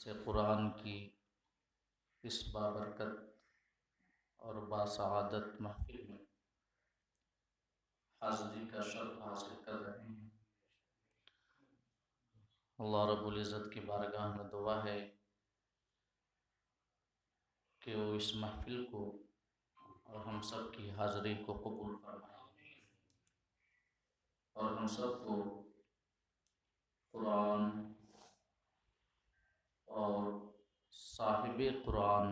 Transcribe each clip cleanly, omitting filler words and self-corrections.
سے قرآن کی اس بابرکت اور باسعادت محفل میں حاضری کا شرف حاصل کر رہے ہیں۔ اللہ رب العزت کی بارگاہ میں دعا ہے کہ وہ اس محفل کو اور ہم سب کی حاضری کو قبول فرمائے اور ہم سب کو قرآن اور صاحب قرآن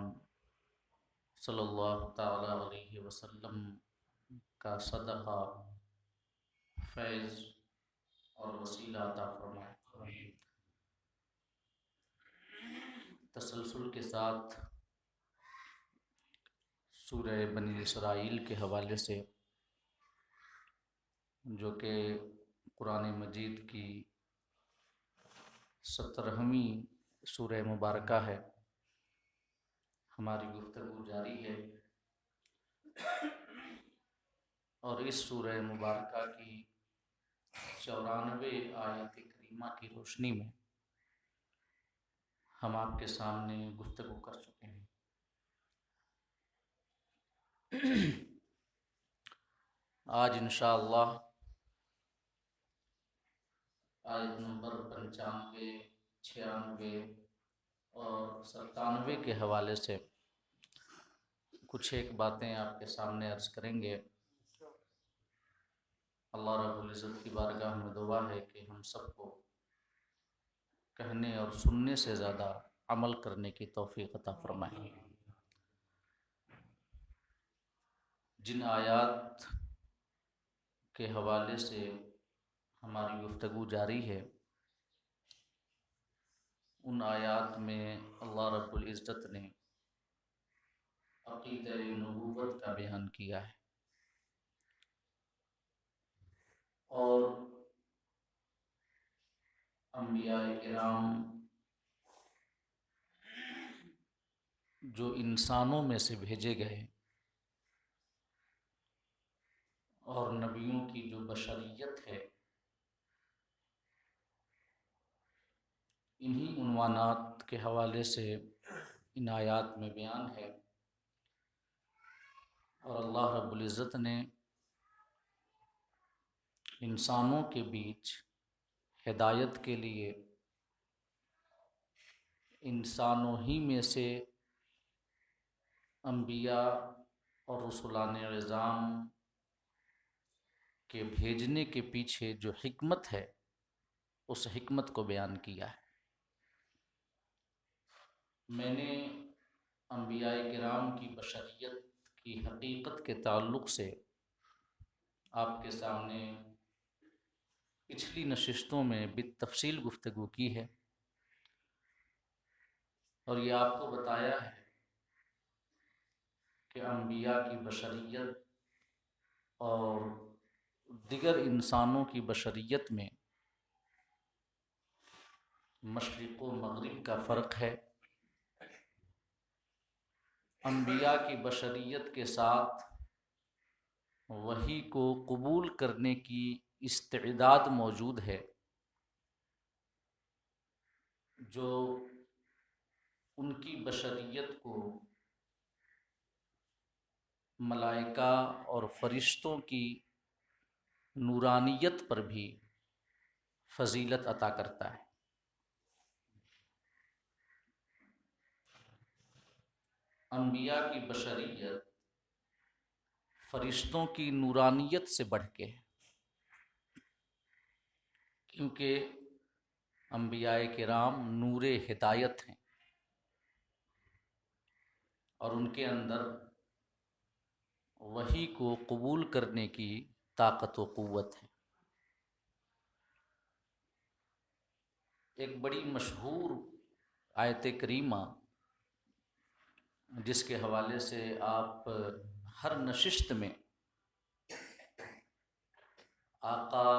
صلی اللہ تعالی علیہ وسلم کا صدقہ، فیض اور وسیلہ عطا فرمائے۔ تسلسل کے ساتھ سورہ بنی اسرائیل کے حوالے سے، جو کہ قرآن مجید کی 17ویں سورہ مبارکہ ہے، ہماری گفتگو جاری ہے اور اس سورہ مبارکہ کی 94 آیت کریمہ کی روشنی میں ہم آپ کے سامنے گفتگو کر چکے ہیں۔ آج انشاءاللہ آیت نمبر 95، 96 اور 97 کے حوالے سے کچھ ایک باتیں آپ کے سامنے عرض کریں گے۔ اللہ رب العزت کی بارگاہ میں دعا ہے کہ ہم سب کو کہنے اور سننے سے زیادہ عمل کرنے کی توفیق عطا فرمائے۔ جن آیات کے حوالے سے ہماری گفتگو جاری ہے، ان آیات میں اللہ رب العزت نے عقیدہ نبوت کا بیان کیا ہے اور انبیاء کرام جو انسانوں میں سے بھیجے گئے اور نبیوں کی جو بشریت ہے، انہی عنوانات کے حوالے سے ان آیات میں بیان ہے۔ اور اللہ رب العزت نے انسانوں کے بیچ ہدایت کے لیے انسانوں ہی میں سے انبیاء اور رسولان عظام کے بھیجنے کے پیچھے جو حکمت ہے، اس حکمت کو بیان کیا ہے۔ میں نے انبیاء کرام کی بشریت کی حقیقت کے تعلق سے آپ کے سامنے پچھلی نشستوں میں بالتفصیل گفتگو کی ہے اور یہ آپ کو بتایا ہے کہ انبیاء کی بشریت اور دیگر انسانوں کی بشریت میں مشرق و مغرب کا فرق ہے۔ انبیاء کی بشریت کے ساتھ وحی کو قبول کرنے کی استعداد موجود ہے، جو ان کی بشریت کو ملائکہ اور فرشتوں کی نورانیت پر بھی فضیلت عطا کرتا ہے۔ انبیاء کی بشریت فرشتوں کی نورانیت سے بڑھ کے ہے، کیونکہ انبیاء کرام نور ہدایت ہیں اور ان کے اندر وحی کو قبول کرنے کی طاقت و قوت ہے۔ ایک بڑی مشہور آیت کریمہ جس کے حوالے سے آپ ہر نشست میں آقا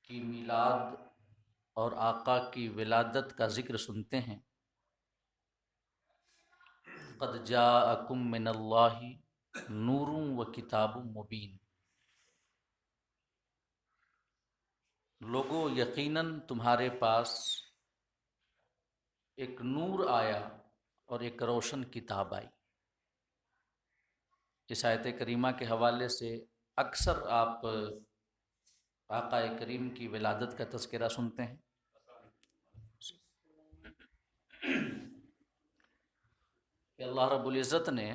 کی میلاد اور آقا کی ولادت کا ذکر سنتے ہیں۔ قد جاءکم من اللہ نور و کتاب مبین، لوگو یقیناً تمہارے پاس ایک نور آیا اور ایک روشن کتاب آئی۔ اس آیت کریمہ کے حوالے سے اکثر آپ آقا کریم کی ولادت کا تذکرہ سنتے ہیں کہ اللہ رب العزت نے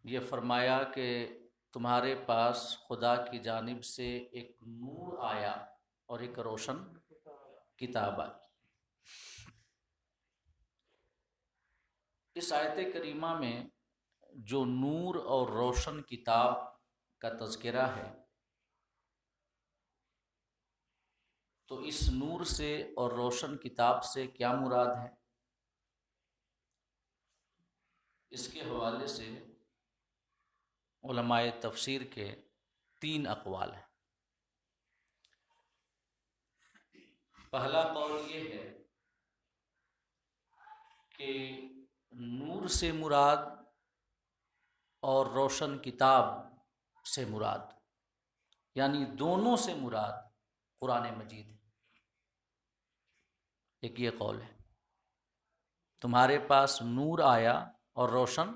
یہ فرمایا کہ تمہارے پاس خدا کی جانب سے ایک نور آیا اور ایک روشن کتاب آئی۔ اس آیت کریمہ میں جو نور اور روشن کتاب کا تذکرہ ہے، تو اس نور سے اور روشن کتاب سے کیا مراد ہے؟ اس کے حوالے سے علماء تفسیر کے 3 اقوال ہیں۔ پہلا قول یہ ہے کہ نور سے مراد اور روشن کتاب سے مراد، یعنی دونوں سے مراد قرآن مجید ہے۔ ایک یہ قول ہے، تمہارے پاس نور آیا اور روشن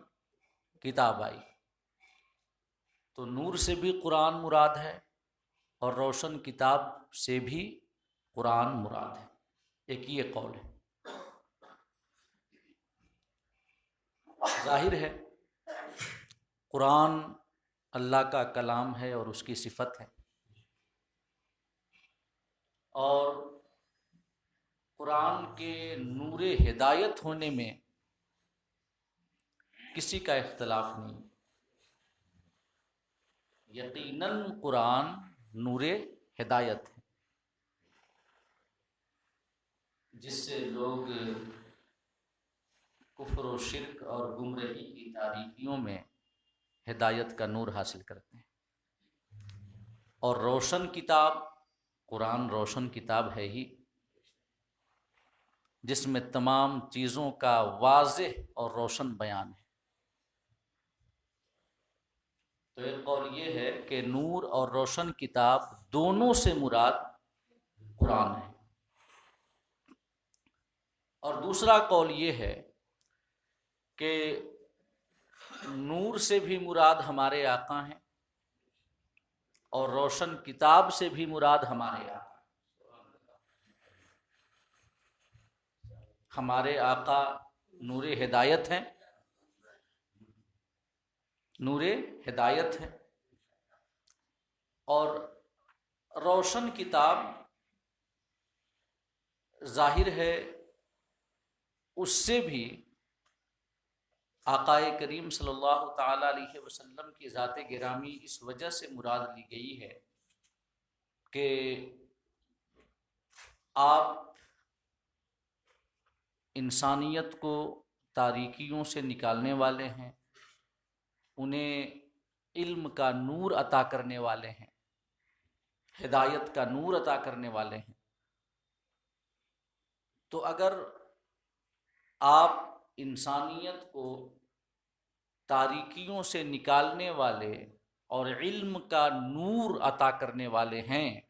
کتاب آئی، تو نور سے بھی قرآن مراد ہے اور روشن کتاب سے بھی قرآن مراد ہے۔ ایک یہ قول ہے۔ ظاہر ہے قرآن اللہ کا کلام ہے اور اس کی صفت ہے، اور قرآن کے نور ہدایت ہونے میں کسی کا اختلاف نہیں۔ یقیناً قرآن نور ہدایت ہے، جس سے لوگ کفر و شرک اور گمراہی کی تاریکیوں میں ہدایت کا نور حاصل کرتے ہیں۔ اور روشن کتاب، قرآن روشن کتاب ہے ہی، جس میں تمام چیزوں کا واضح اور روشن بیان ہے۔ تو ایک قول یہ ہے کہ نور اور روشن کتاب دونوں سے مراد قرآن ہے، اور دوسرا قول یہ ہے کہ نور سے بھی مراد ہمارے آقا ہیں اور روشن کتاب سے بھی مراد ہمارے آقا۔ ہمارے آقا نور ہدایت ہیں، نور ہدایت ہے، اور روشن کتاب ظاہر ہے اس سے بھی آقا کریم صلی اللہ تعالی علیہ وسلم کی ذات گرامی اس وجہ سے مراد لی گئی ہے کہ آپ انسانیت کو تاریکیوں سے نکالنے والے ہیں، انہیں علم کا نور عطا کرنے والے ہیں، ہدایت کا نور عطا کرنے والے ہیں۔ تو اگر آپ انسانیت کو تاریکیوں سے نکالنے والے اور علم کا نور عطا کرنے والے ہیں،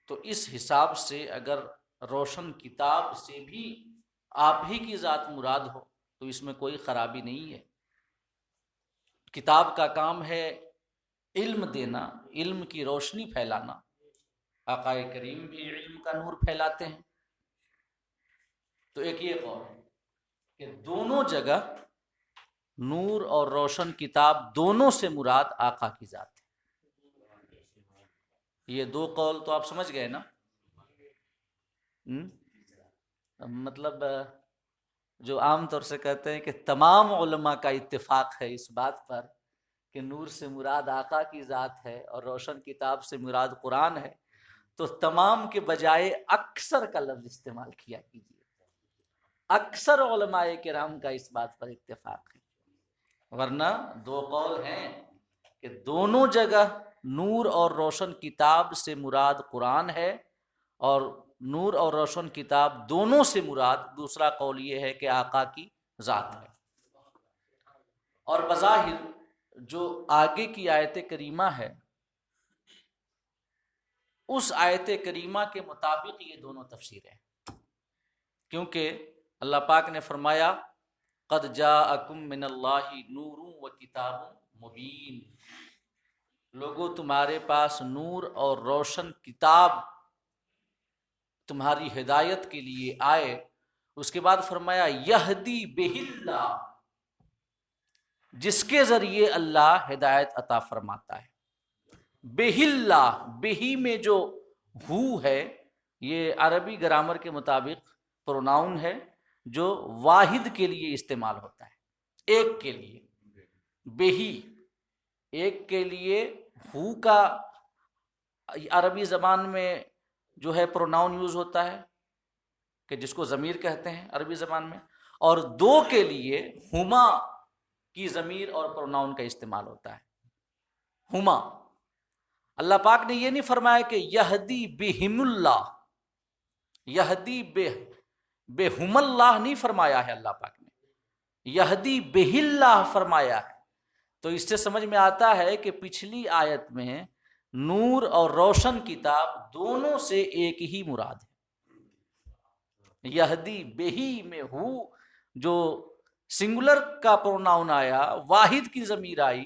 تو اس حساب سے اگر روشن کتاب سے بھی آپ ہی کی ذات مراد ہو تو اس میں کوئی خرابی نہیں ہے۔ کتاب کا کام ہے علم دینا، علم کی روشنی پھیلانا۔ آقا کریم بھی علم کا نور پھیلاتے ہیں۔ تو ایک یہ قول ہے کہ دونوں جگہ نور اور روشن کتاب دونوں سے مراد آقا کی ذات ہے۔ یہ 2 قول تو آپ سمجھ گئے نا؟ مطلب جو عام طور سے کہتے ہیں کہ تمام علماء کا اتفاق ہے اس بات پر کہ نور سے مراد آقا کی ذات ہے اور روشن کتاب سے مراد قرآن ہے، تو تمام کے بجائے اکثر کا لفظ استعمال کیا کیجیے۔ اکثر علماء کرام کا اس بات پر اتفاق ہے، ورنہ 2 قول ہیں کہ دونوں جگہ نور اور روشن کتاب سے مراد قرآن ہے، اور نور اور روشن کتاب دونوں سے مراد دوسرا قول یہ ہے کہ آقا کی ذات ہے۔ اور بظاہر جو آگے کی آیت کریمہ ہے، اس آیت کریمہ کے مطابق یہ دونوں تفسیریں ہیں۔ کیونکہ اللہ پاک نے فرمایا قد جاءکم من اللہ نور و کتاب مبین، لوگوں تمہارے پاس نور اور روشن کتاب تمہاری ہدایت کے لیے آئے۔ اس کے بعد فرمایا یہدی بہ اللہ، جس کے ذریعے اللہ ہدایت عطا فرماتا ہے۔ بہ اللہ، بہی میں جو ہو ہے یہ عربی گرامر کے مطابق پروناؤن ہے جو واحد کے لیے استعمال ہوتا ہے، ایک کے لیے۔ بہی ایک کے لیے، ہو کا عربی زبان میں جو ہے پروناؤن یوز ہوتا ہے کہ جس کو ضمیر کہتے ہیں عربی زبان میں، اور دو کے لیے ہما کی ضمیر اور پروناؤن کا استعمال ہوتا ہے، ہما۔ اللہ پاک نے یہ نہیں فرمایا کہ یہدی بہم اللہ، یہدی بہم اللہ نہیں فرمایا ہے، اللہ پاک نے یہدی بہ اللہ فرمایا ہے۔ تو اس سے سمجھ میں آتا ہے کہ پچھلی آیت میں نور اور روشن کتاب دونوں سے ایک ہی مراد ہے۔ یہدی بہی میں ہو جو سنگولر کا پروناؤن آیا، واحد کی ضمیر آئی،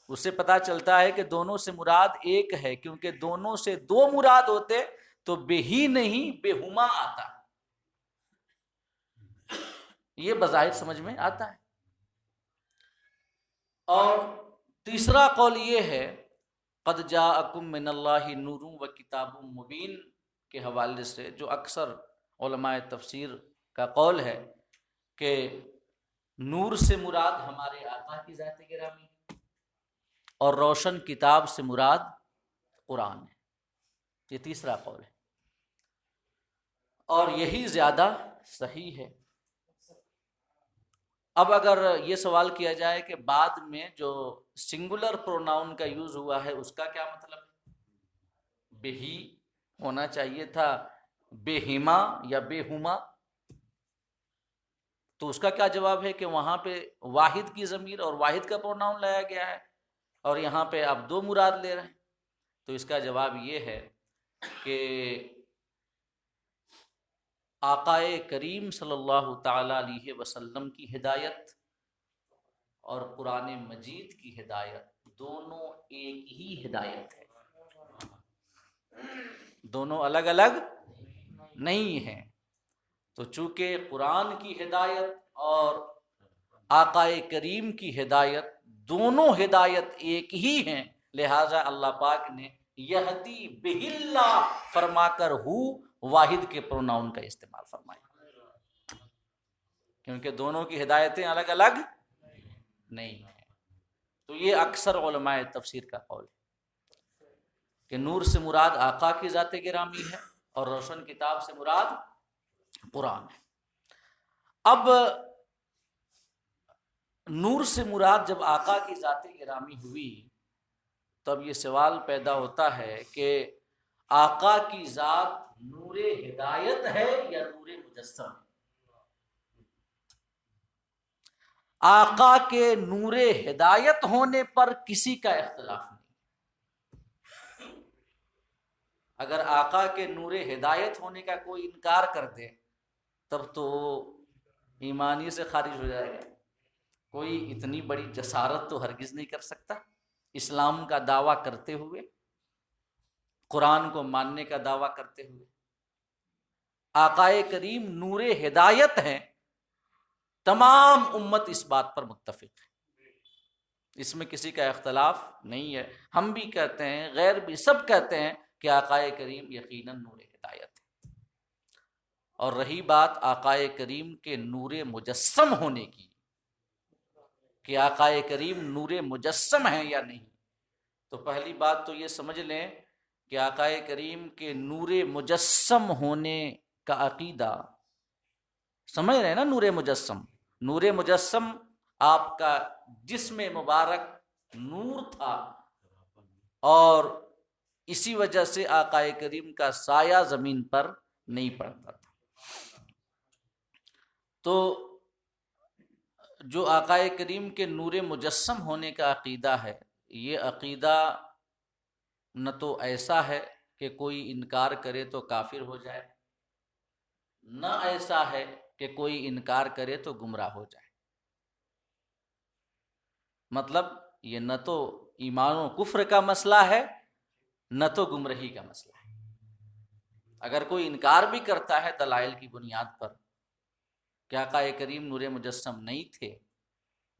اس سے پتہ چلتا ہے کہ دونوں سے مراد ایک ہے، کیونکہ دونوں سے دو مراد ہوتے تو بہی نہیں بہما آتا۔ یہ بظاہر سمجھ میں آتا ہے۔ اور تیسرا قول یہ ہے قد جاءکم من اللہ نور و کتاب مبین کے حوالے سے، جو اکثر علماء تفسیر کا قول ہے کہ نور سے مراد ہمارے آقا کی ذات گرامی ہے اور روشن کتاب سے مراد قرآن ہے۔ یہ تیسرا قول ہے اور یہی زیادہ صحیح ہے۔ اب اگر یہ سوال کیا جائے کہ بعد میں جو سنگولر پروناؤن کا یوز ہوا ہے اس کا کیا مطلب ہے، بہی ہونا چاہیے تھا بہما یا بہما، تو اس کا کیا جواب ہے کہ وہاں پہ واحد کی ضمیر اور واحد کا پروناؤن لایا گیا ہے اور یہاں پہ آپ دو مراد لے رہے ہیں۔ تو اس کا جواب یہ ہے کہ آقائے کریم صلی اللہ تعالی علیہ وسلم کی ہدایت اور قرآن مجید کی ہدایت دونوں ایک ہی ہدایت ہے، دونوں الگ الگ نہیں ہیں۔ تو چونکہ قرآن کی ہدایت اور آقائے کریم کی ہدایت دونوں ہدایت ایک ہی ہیں، لہٰذا اللہ پاک نے یہدی بہ اللہ فرما کر ہو واحد کے پروناؤن کا استعمال فرمایا، کیونکہ دونوں کی ہدایتیں الگ الگ نہیں ہیں۔ تو یہ اکثر علماء تفسیر کا قول ہے کہ نور سے مراد آقا کی ذات گرامی ہے اور روشن کتاب سے مراد قرآن ہے۔ اب نور سے مراد جب آقا کی ذات گرامی ہوئی تو اب یہ سوال پیدا ہوتا ہے کہ آقا کی ذات نور ہدایت ہے یا نور مجسم ہے؟ آقا کے نور ہدایت ہونے پر کسی کا اختلاف نہیں۔ اگر آقا کے نور ہدایت ہونے کا کوئی انکار کر دے تب تو ایمانی سے خارج ہو جائے گا۔ کوئی اتنی بڑی جسارت تو ہرگز نہیں کر سکتا اسلام کا دعویٰ کرتے ہوئے، قرآن کو ماننے کا دعویٰ کرتے ہوئے۔ آقائے کریم نور ہدایت ہیں، تمام امت اس بات پر متفق ہے، اس میں کسی کا اختلاف نہیں ہے۔ ہم بھی کہتے ہیں، غیر بھی سب کہتے ہیں کہ آقائے کریم یقیناً نور ہدایت ہے۔ اور رہی بات آقائے کریم کے نور مجسم ہونے کی کہ آقائے کریم نور مجسم ہیں یا نہیں، تو پہلی بات تو یہ سمجھ لیں کہ آقائے کریم کے نور مجسم ہونے کا عقیدہ سمجھ رہے ہیں نا۔ نور مجسم، نور مجسم آپ کا جسم مبارک نور تھا اور اسی وجہ سے آقائے کریم کا سایہ زمین پر نہیں پڑتا تھا۔ تو جو آقائے کریم کے نور مجسم ہونے کا عقیدہ ہے، یہ عقیدہ نہ تو ایسا ہے کہ کوئی انکار کرے تو کافر ہو جائے، نہ ایسا ہے کہ کوئی انکار کرے تو گمراہ ہو جائے۔ مطلب یہ نہ تو ایمان و کفر کا مسئلہ ہے، نہ تو گمراہی کا مسئلہ ہے۔ اگر کوئی انکار بھی کرتا ہے دلائل کی بنیاد پر کہ آقا کریم نور مجسم نہیں تھے،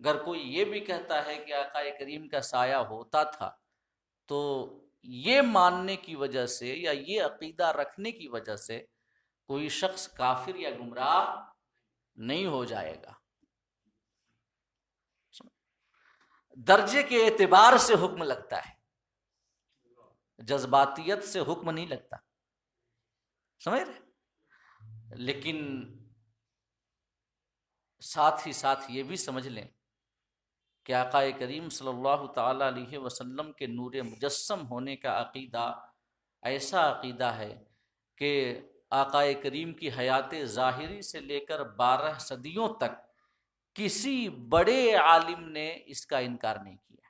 اگر کوئی یہ بھی کہتا ہے کہ آقا کریم کا سایہ ہوتا تھا، تو یہ ماننے کی وجہ سے یا یہ عقیدہ رکھنے کی وجہ سے کوئی شخص کافر یا گمراہ نہیں ہو جائے گا۔ درجے کے اعتبار سے حکم لگتا ہے، جذباتیت سے حکم نہیں لگتا، سمجھ رہے؟ لیکن ساتھ ہی ساتھ یہ بھی سمجھ لیں کہ آقا کریم صلی اللہ تعالی علیہ وسلم کے نور مجسم ہونے کا عقیدہ ایسا عقیدہ ہے کہ آقا کریم کی حیات ظاہری سے لے کر 12 صدیوں تک کسی بڑے عالم نے اس کا انکار نہیں کیا۔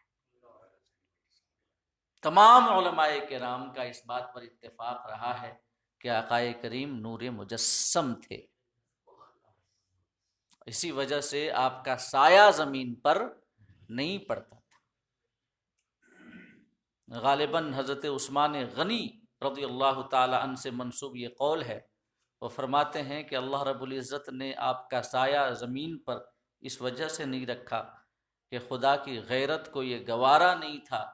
تمام علماء کرام کا اس بات پر اتفاق رہا ہے کہ آقا کریم نور مجسم تھے، اسی وجہ سے آپ کا سایہ زمین پر نہیں پڑتا تھا۔ غالباً حضرت عثمان غنی رضی اللہ تعالی عنہ سے منسوب یہ قول ہے، وہ فرماتے ہیں کہ اللہ رب العزت نے آپ کا سایہ زمین پر اس وجہ سے نہیں رکھا کہ خدا کی غیرت کو یہ گوارا نہیں تھا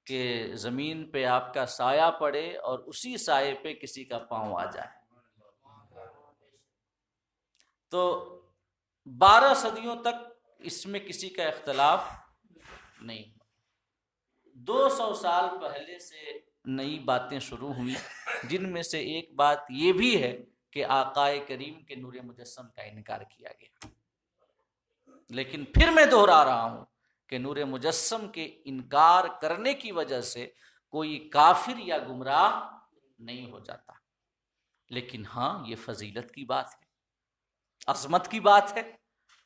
کہ زمین پہ آپ کا سایہ پڑے اور اسی سائے پہ کسی کا پاؤں آ جائے۔ تو 12 صدیوں تک اس میں کسی کا اختلاف نہیں، 200 سال پہلے سے نئی باتیں شروع ہوئی، جن میں سے ایک بات یہ بھی ہے کہ آقا کریم کے نور مجسم کا انکار کیا گیا۔ لیکن پھر میں دہرا رہا ہوں کہ نور مجسم کے انکار کرنے کی وجہ سے کوئی کافر یا گمراہ نہیں ہو جاتا، لیکن ہاں یہ فضیلت کی بات ہے، عظمت کی بات ہے،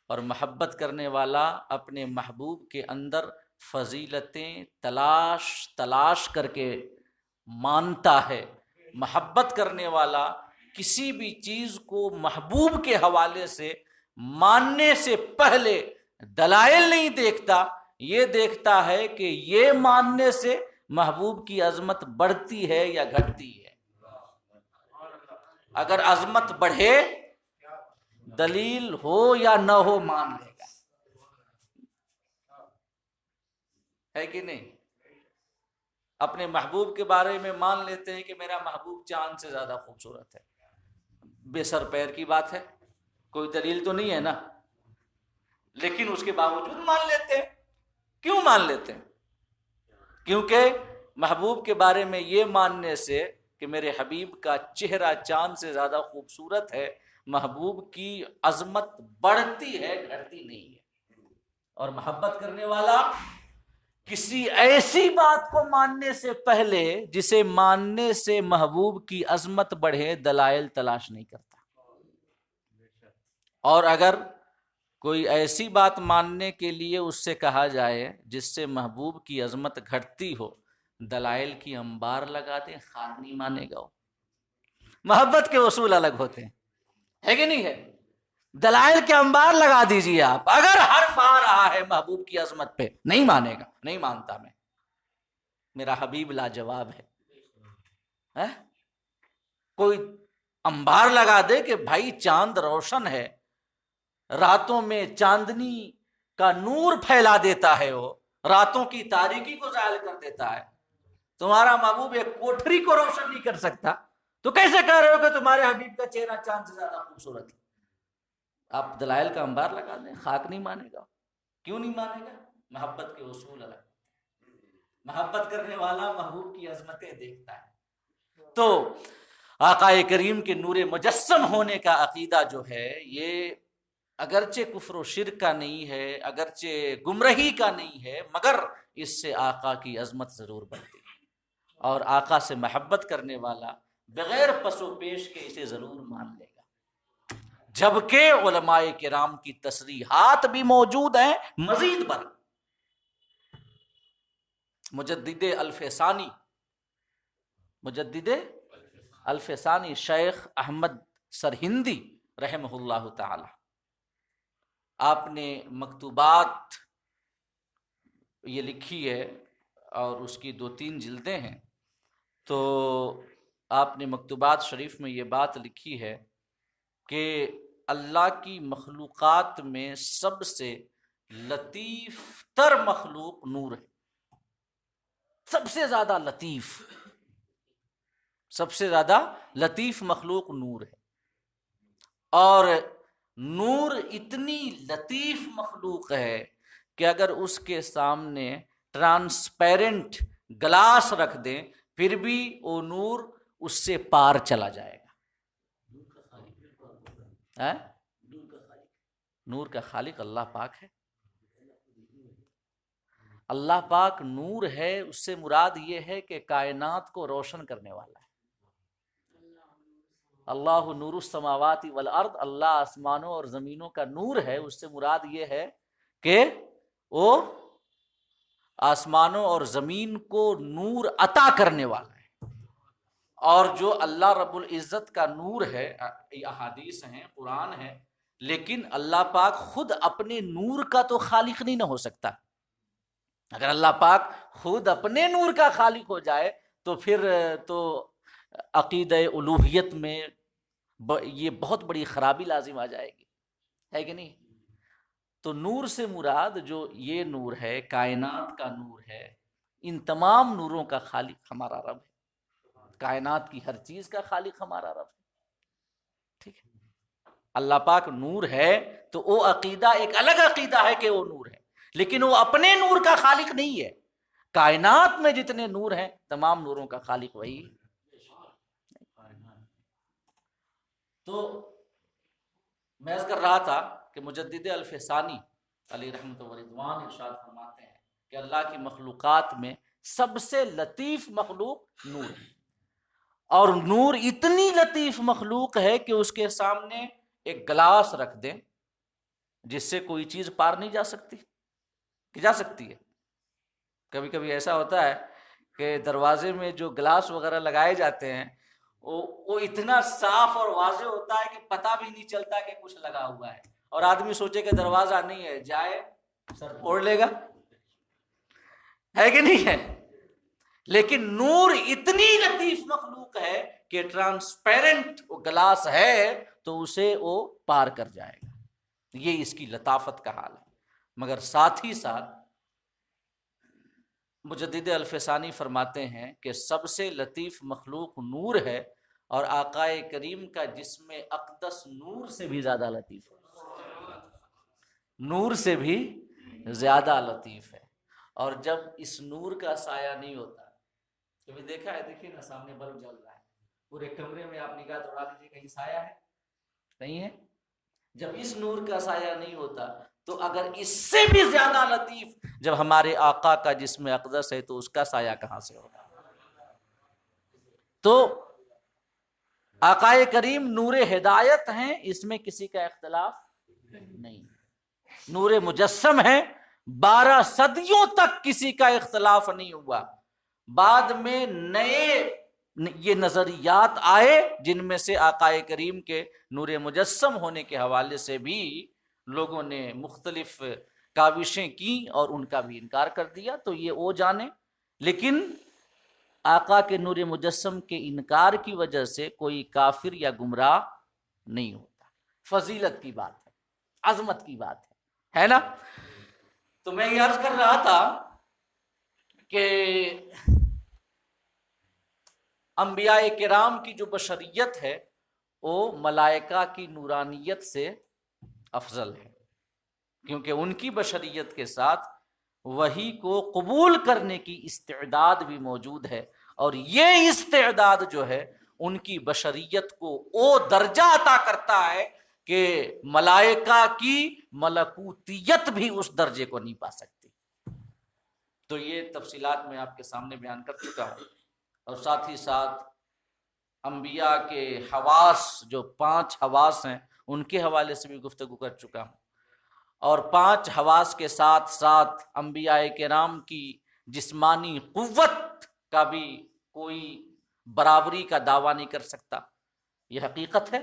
اور محبت کرنے والا اپنے محبوب کے اندر فضیلتیں تلاش کر کے مانتا ہے۔ محبت کرنے والا کسی بھی چیز کو محبوب کے حوالے سے ماننے سے پہلے دلائل نہیں دیکھتا، یہ دیکھتا ہے کہ یہ ماننے سے محبوب کی عظمت بڑھتی ہے یا گھٹتی ہے۔ اگر عظمت بڑھے، دلیل ہو یا نہ ہو، مان لے گا، ہے کہ نہیں؟ اپنے محبوب کے بارے میں مان لیتے ہیں کہ میرا محبوب چاند سے زیادہ خوبصورت ہے، بے سر پیر کی بات ہے، کوئی دلیل تو نہیں ہے نا، لیکن اس کے باوجود مان لیتے ہیں۔ کیوں مان لیتے ہیں؟ کیونکہ محبوب کے بارے میں یہ ماننے سے کہ میرے حبیب کا چہرہ چاند سے زیادہ خوبصورت ہے، محبوب کی عظمت بڑھتی ہے، گھٹتی نہیں ہے۔ اور محبت کرنے والا کسی ایسی بات کو ماننے سے پہلے جسے ماننے سے محبوب کی عظمت بڑھے دلائل تلاش نہیں کرتا، اور اگر کوئی ایسی بات ماننے کے لیے اس سے کہا جائے جس سے محبوب کی عظمت گھٹتی ہو، دلائل کی انبار لگا دیں، خواہ نہیں مانے گا۔ محبت کے اصول الگ ہوتے ہیں، ہے کہ نہیں ہے؟ دلائل کے انبار لگا دیجئے آپ، اگر حرف آ رہا ہے محبوب کی عظمت پہ، نہیں مانے گا، نہیں مانتا میں، میرا حبیب لاجواب ہے۔ کوئی انبار لگا دے کہ بھائی چاند روشن ہے، راتوں میں چاندنی کا نور پھیلا دیتا ہے، وہ راتوں کی تاریکی کو زائل کر دیتا ہے، تمہارا محبوب ایک کوٹھری کو روشن نہیں کر سکتا، تو کیسے کہہ رہے ہو کہ تمہارے حبیب کا چہرہ چاند سے زیادہ خوبصورت ہے؟ آپ دلائل کا انبار لگا دیں، خاک نہیں مانے گا۔ کیوں نہیں مانے گا؟ محبت کے اصول الگ، محبت کرنے والا محبوب کی عظمتیں دیکھتا ہے۔ تو آقا کریم کے نور مجسم ہونے کا عقیدہ جو ہے، یہ اگرچہ کفر و شرک کا نہیں ہے، اگرچہ گمراہی کا نہیں ہے، مگر اس سے آقا کی عظمت ضرور بڑھتی ہے، اور آقا سے محبت کرنے والا بغیر پس و پیش کے اسے ضرور مان لے گا۔ جبکہ علماء کرام کی تصریحات بھی موجود ہیں مزید بر۔ مجدد الف ثانی شیخ احمد سرہندی رحمہ اللہ تعالی، آپ نے مکتوبات یہ لکھی ہے اور اس کی 2-3 جلدیں ہیں، تو آپ نے مکتوبات شریف میں یہ بات لکھی ہے کہ اللہ کی مخلوقات میں سب سے لطیف تر مخلوق نور ہے، سب سے زیادہ لطیف، سب سے زیادہ لطیف مخلوق نور ہے۔ اور نور اتنی لطیف مخلوق ہے کہ اگر اس کے سامنے ٹرانسپیرنٹ گلاس رکھ دیں پھر بھی وہ نور اس سے پار چلا جائے گا۔ نور کا خالق اللہ پاک ہے۔ اللہ پاک نور ہے، اس سے مراد یہ ہے کہ کائنات کو روشن کرنے والا ہے۔ اللہ نور السماوات والارض، اللہ آسمانوں اور زمینوں کا نور ہے، اس سے مراد یہ ہے کہ وہ آسمانوں اور زمین کو نور عطا کرنے والا ہے۔ اور جو اللہ رب العزت کا نور ہے، احادیث ہیں، قرآن ہے، لیکن اللہ پاک خود اپنے نور کا تو خالق نہیں نہ ہو سکتا۔ اگر اللہ پاک خود اپنے نور کا خالق ہو جائے تو پھر تو عقیدہ الوہیت میں یہ بہت بڑی خرابی لازم آ جائے گی، ہے کہ نہیں؟ تو نور سے مراد جو یہ نور ہے، کائنات کا نور ہے، ان تمام نوروں کا خالق ہمارا رب ہے، کائنات کی ہر چیز کا خالق ہمارا رب ہے، ٹھیک ہے؟ اللہ پاک نور ہے تو وہ عقیدہ ایک الگ عقیدہ ہے کہ وہ نور ہے، لیکن وہ اپنے نور کا خالق نہیں ہے۔ کائنات میں جتنے نور ہیں تمام نوروں کا خالق وہی ہے۔ تو میں عرض کر رہا تھا کہ مجدد الفسانی علیہ رحمۃ و رضوان ارشاد فرماتے ہیں کہ اللہ کی مخلوقات میں سب سے لطیف مخلوق نور ہے، اور نور اتنی لطیف مخلوق ہے کہ اس کے سامنے ایک گلاس رکھ دیں جس سے کوئی چیز پار نہیں جا سکتی، کہ جا سکتی ہے؟ کبھی کبھی ایسا ہوتا ہے کہ دروازے میں جو گلاس وغیرہ لگائے جاتے ہیں وہ اتنا صاف اور واضح ہوتا ہے کہ پتہ بھی نہیں چلتا کہ کچھ لگا ہوا ہے، اور آدمی سوچے کہ دروازہ نہیں ہے، جائے سر پھوڑ لے گا، ہے کہ نہیں ہے؟ لیکن نور اتنی لطیف مخلوق ہے کہ ٹرانسپیرنٹ وہ گلاس ہے تو اسے وہ پار کر جائے گا، یہ اس کی لطافت کا حال ہے۔ مگر ساتھ ہی ساتھ مجدد الفسانی فرماتے ہیں کہ سب سے لطیف مخلوق نور ہے، اور آقا کریم کا جسم اقدس نور سے بھی زیادہ لطیف ہے، نور سے بھی زیادہ لطیف ہے۔ اور جب اس نور کا سایہ نہیں ہوتا، کبھی دیکھا ہے؟ دیکھیے نا، سامنے بلب جل رہا ہے، پورے کمرے میں آپ نگاہ دوڑا لیجیے، کہیں سایہ ہے؟ نہیں ہے۔ جب اس نور کا سایہ نہیں ہوتا تو اگر اس سے بھی زیادہ لطیف جب ہمارے آقا کا جسم اقدس ہے تو اس کا سایہ کہاں سے ہوگا؟ تو آقا کریم نور ہدایت ہیں، اس میں کسی کا اختلاف نہیں، نور مجسم ہے، 12 صدیوں تک کسی کا اختلاف نہیں ہوا۔ بعد میں نئے یہ نظریات آئے جن میں سے آقا کریم کے نور مجسم ہونے کے حوالے سے بھی لوگوں نے مختلف کاوشیں کی اور ان کا بھی انکار کر دیا، تو یہ وہ جانے، لیکن آقا کے نور مجسم کے انکار کی وجہ سے کوئی کافر یا گمراہ نہیں ہوتا۔ فضیلت کی بات ہے، عظمت کی بات ہے نا؟ تو میں یہ عرض کر رہا تھا کہ انبیاء کرام کی جو بشریت ہے وہ ملائکہ کی نورانیت سے افضل ہے، کیونکہ ان کی بشریت کے ساتھ وحی کو قبول کرنے کی استعداد بھی موجود ہے، اور یہ استعداد جو ہے ان کی بشریت کو وہ درجہ عطا کرتا ہے کہ ملائکہ کی ملکوتیت بھی اس درجے کو نہیں پا سکتی۔ تو یہ تفصیلات میں آپ کے سامنے بیان کر چکا ہوں، اور ساتھ ہی ساتھ انبیاء کے حواس، جو 5 حواس ہیں، ان کے حوالے سے بھی گفتگو کر چکا ہوں، اور 5 حواس کے ساتھ ساتھ انبیاء کرام کی جسمانی قوت کا بھی کوئی برابری کا دعویٰ نہیں کر سکتا، یہ حقیقت ہے۔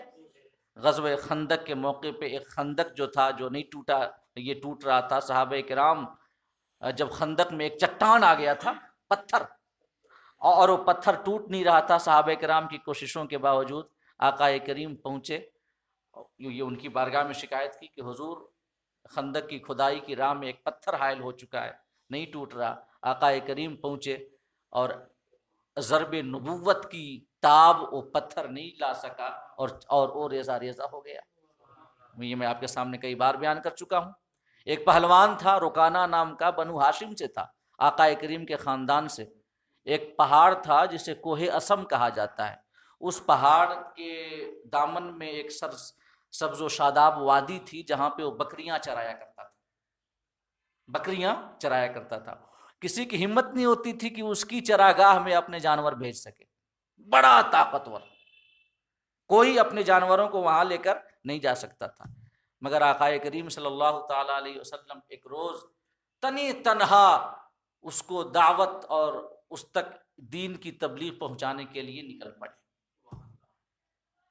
غزوہ خندق کے موقع پہ ایک خندق جو تھا جو نہیں ٹوٹا، یہ ٹوٹ رہا تھا، صحابہ کرام جب خندق میں ایک چٹان آ گیا تھا پتھر، اور وہ پتھر ٹوٹ نہیں رہا تھا، صحابہ کرام کی کوششوں کے باوجود آقا کریم پہنچے، یہ ان کی بارگاہ میں شکایت کی کہ حضور خندق کی کھدائی کی راہ میں ایک پتھر حائل ہو چکا ہے، نہیں ٹوٹ رہا۔ آقا کریم پہنچے اور ضرب نبوت کی تاب وہ پتھر نہیں لا سکا، اور وہ ریزہ ریزہ ہو گیا۔ یہ میں آپ کے سامنے کئی بار بیان کر چکا ہوں۔ ایک پہلوان تھا، رکانہ نام کا، بنو ہاشم سے تھا، آقا کریم کے خاندان سے۔ ایک پہاڑ تھا جسے کوہ اسم کہا جاتا ہے، اس پہاڑ کے دامن میں ایک سبز و شاداب وادی تھی جہاں پہ وہ بکریاں چرایا کرتا تھا، بکریاں چرایا کرتا تھا۔ کسی کی ہمت نہیں ہوتی تھی کہ اس کی چراگاہ میں اپنے جانور بھیج سکے، بڑا طاقتور، کوئی اپنے جانوروں کو وہاں لے کر نہیں جا سکتا تھا۔ مگر آقا کریم صلی اللہ تعالی علیہ وسلم ایک روز تنی تنہا اس کو دعوت اور اس تک دین کی تبلیغ پہنچانے کے لیے نکل پڑے۔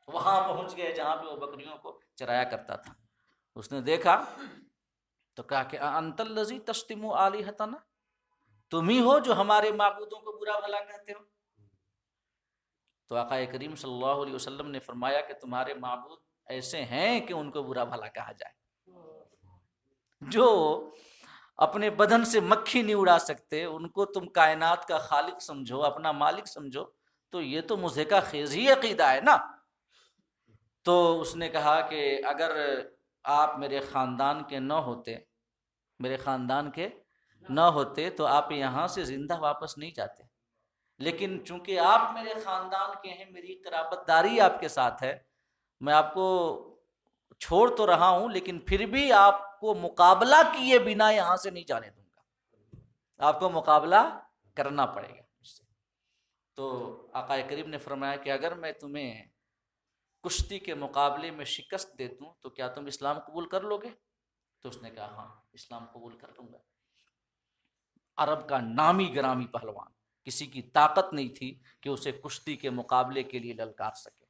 وہاں پہنچ گئے جہاں پہ وہ بکریوں کو چرایا کرتا تھا۔ اس نے دیکھا تو کہا کہ انت الذی تشتم آلہتنا، تم ہی ہو جو ہمارے معبودوں کو برا بھلا کہتے ہو۔ تو آقا کریم صلی اللہ علیہ وسلم نے فرمایا کہ تمہارے معبود ایسے ہیں کہ ان کو برا بھلا کہا جائے، جو اپنے بدن سے مکھی نہیں اڑا سکتے، ان کو تم کائنات کا خالق سمجھو، اپنا مالک سمجھو، تو یہ تو مضحکہ خیز ہی عقیدہ ہے نا۔ تو اس نے کہا کہ اگر آپ میرے خاندان کے نہ ہوتے، میرے خاندان کے نہ ہوتے تو آپ یہاں سے زندہ واپس نہیں جاتے، لیکن چونکہ آپ میرے خاندان کے ہیں، میری قرابت داری آپ کے ساتھ ہے، میں آپ کو چھوڑ تو رہا ہوں، لیکن پھر بھی آپ کو مقابلہ کیے بنا یہاں سے نہیں جانے دوں گا، آپ کو مقابلہ کرنا پڑے گا مجھ سے۔ تو آقا کریم نے فرمایا کہ اگر میں تمہیں کشتی کے مقابلے میں شکست دے دوں تو کیا تم اسلام قبول کر لو گے؟ تو اس نے کہا ہاں، اسلام قبول کر لوں گا۔ عرب کا نامی گرامی پہلوان، کسی کی طاقت نہیں تھی کہ اسے کشتی کے مقابلے کے لیے للکار سکے،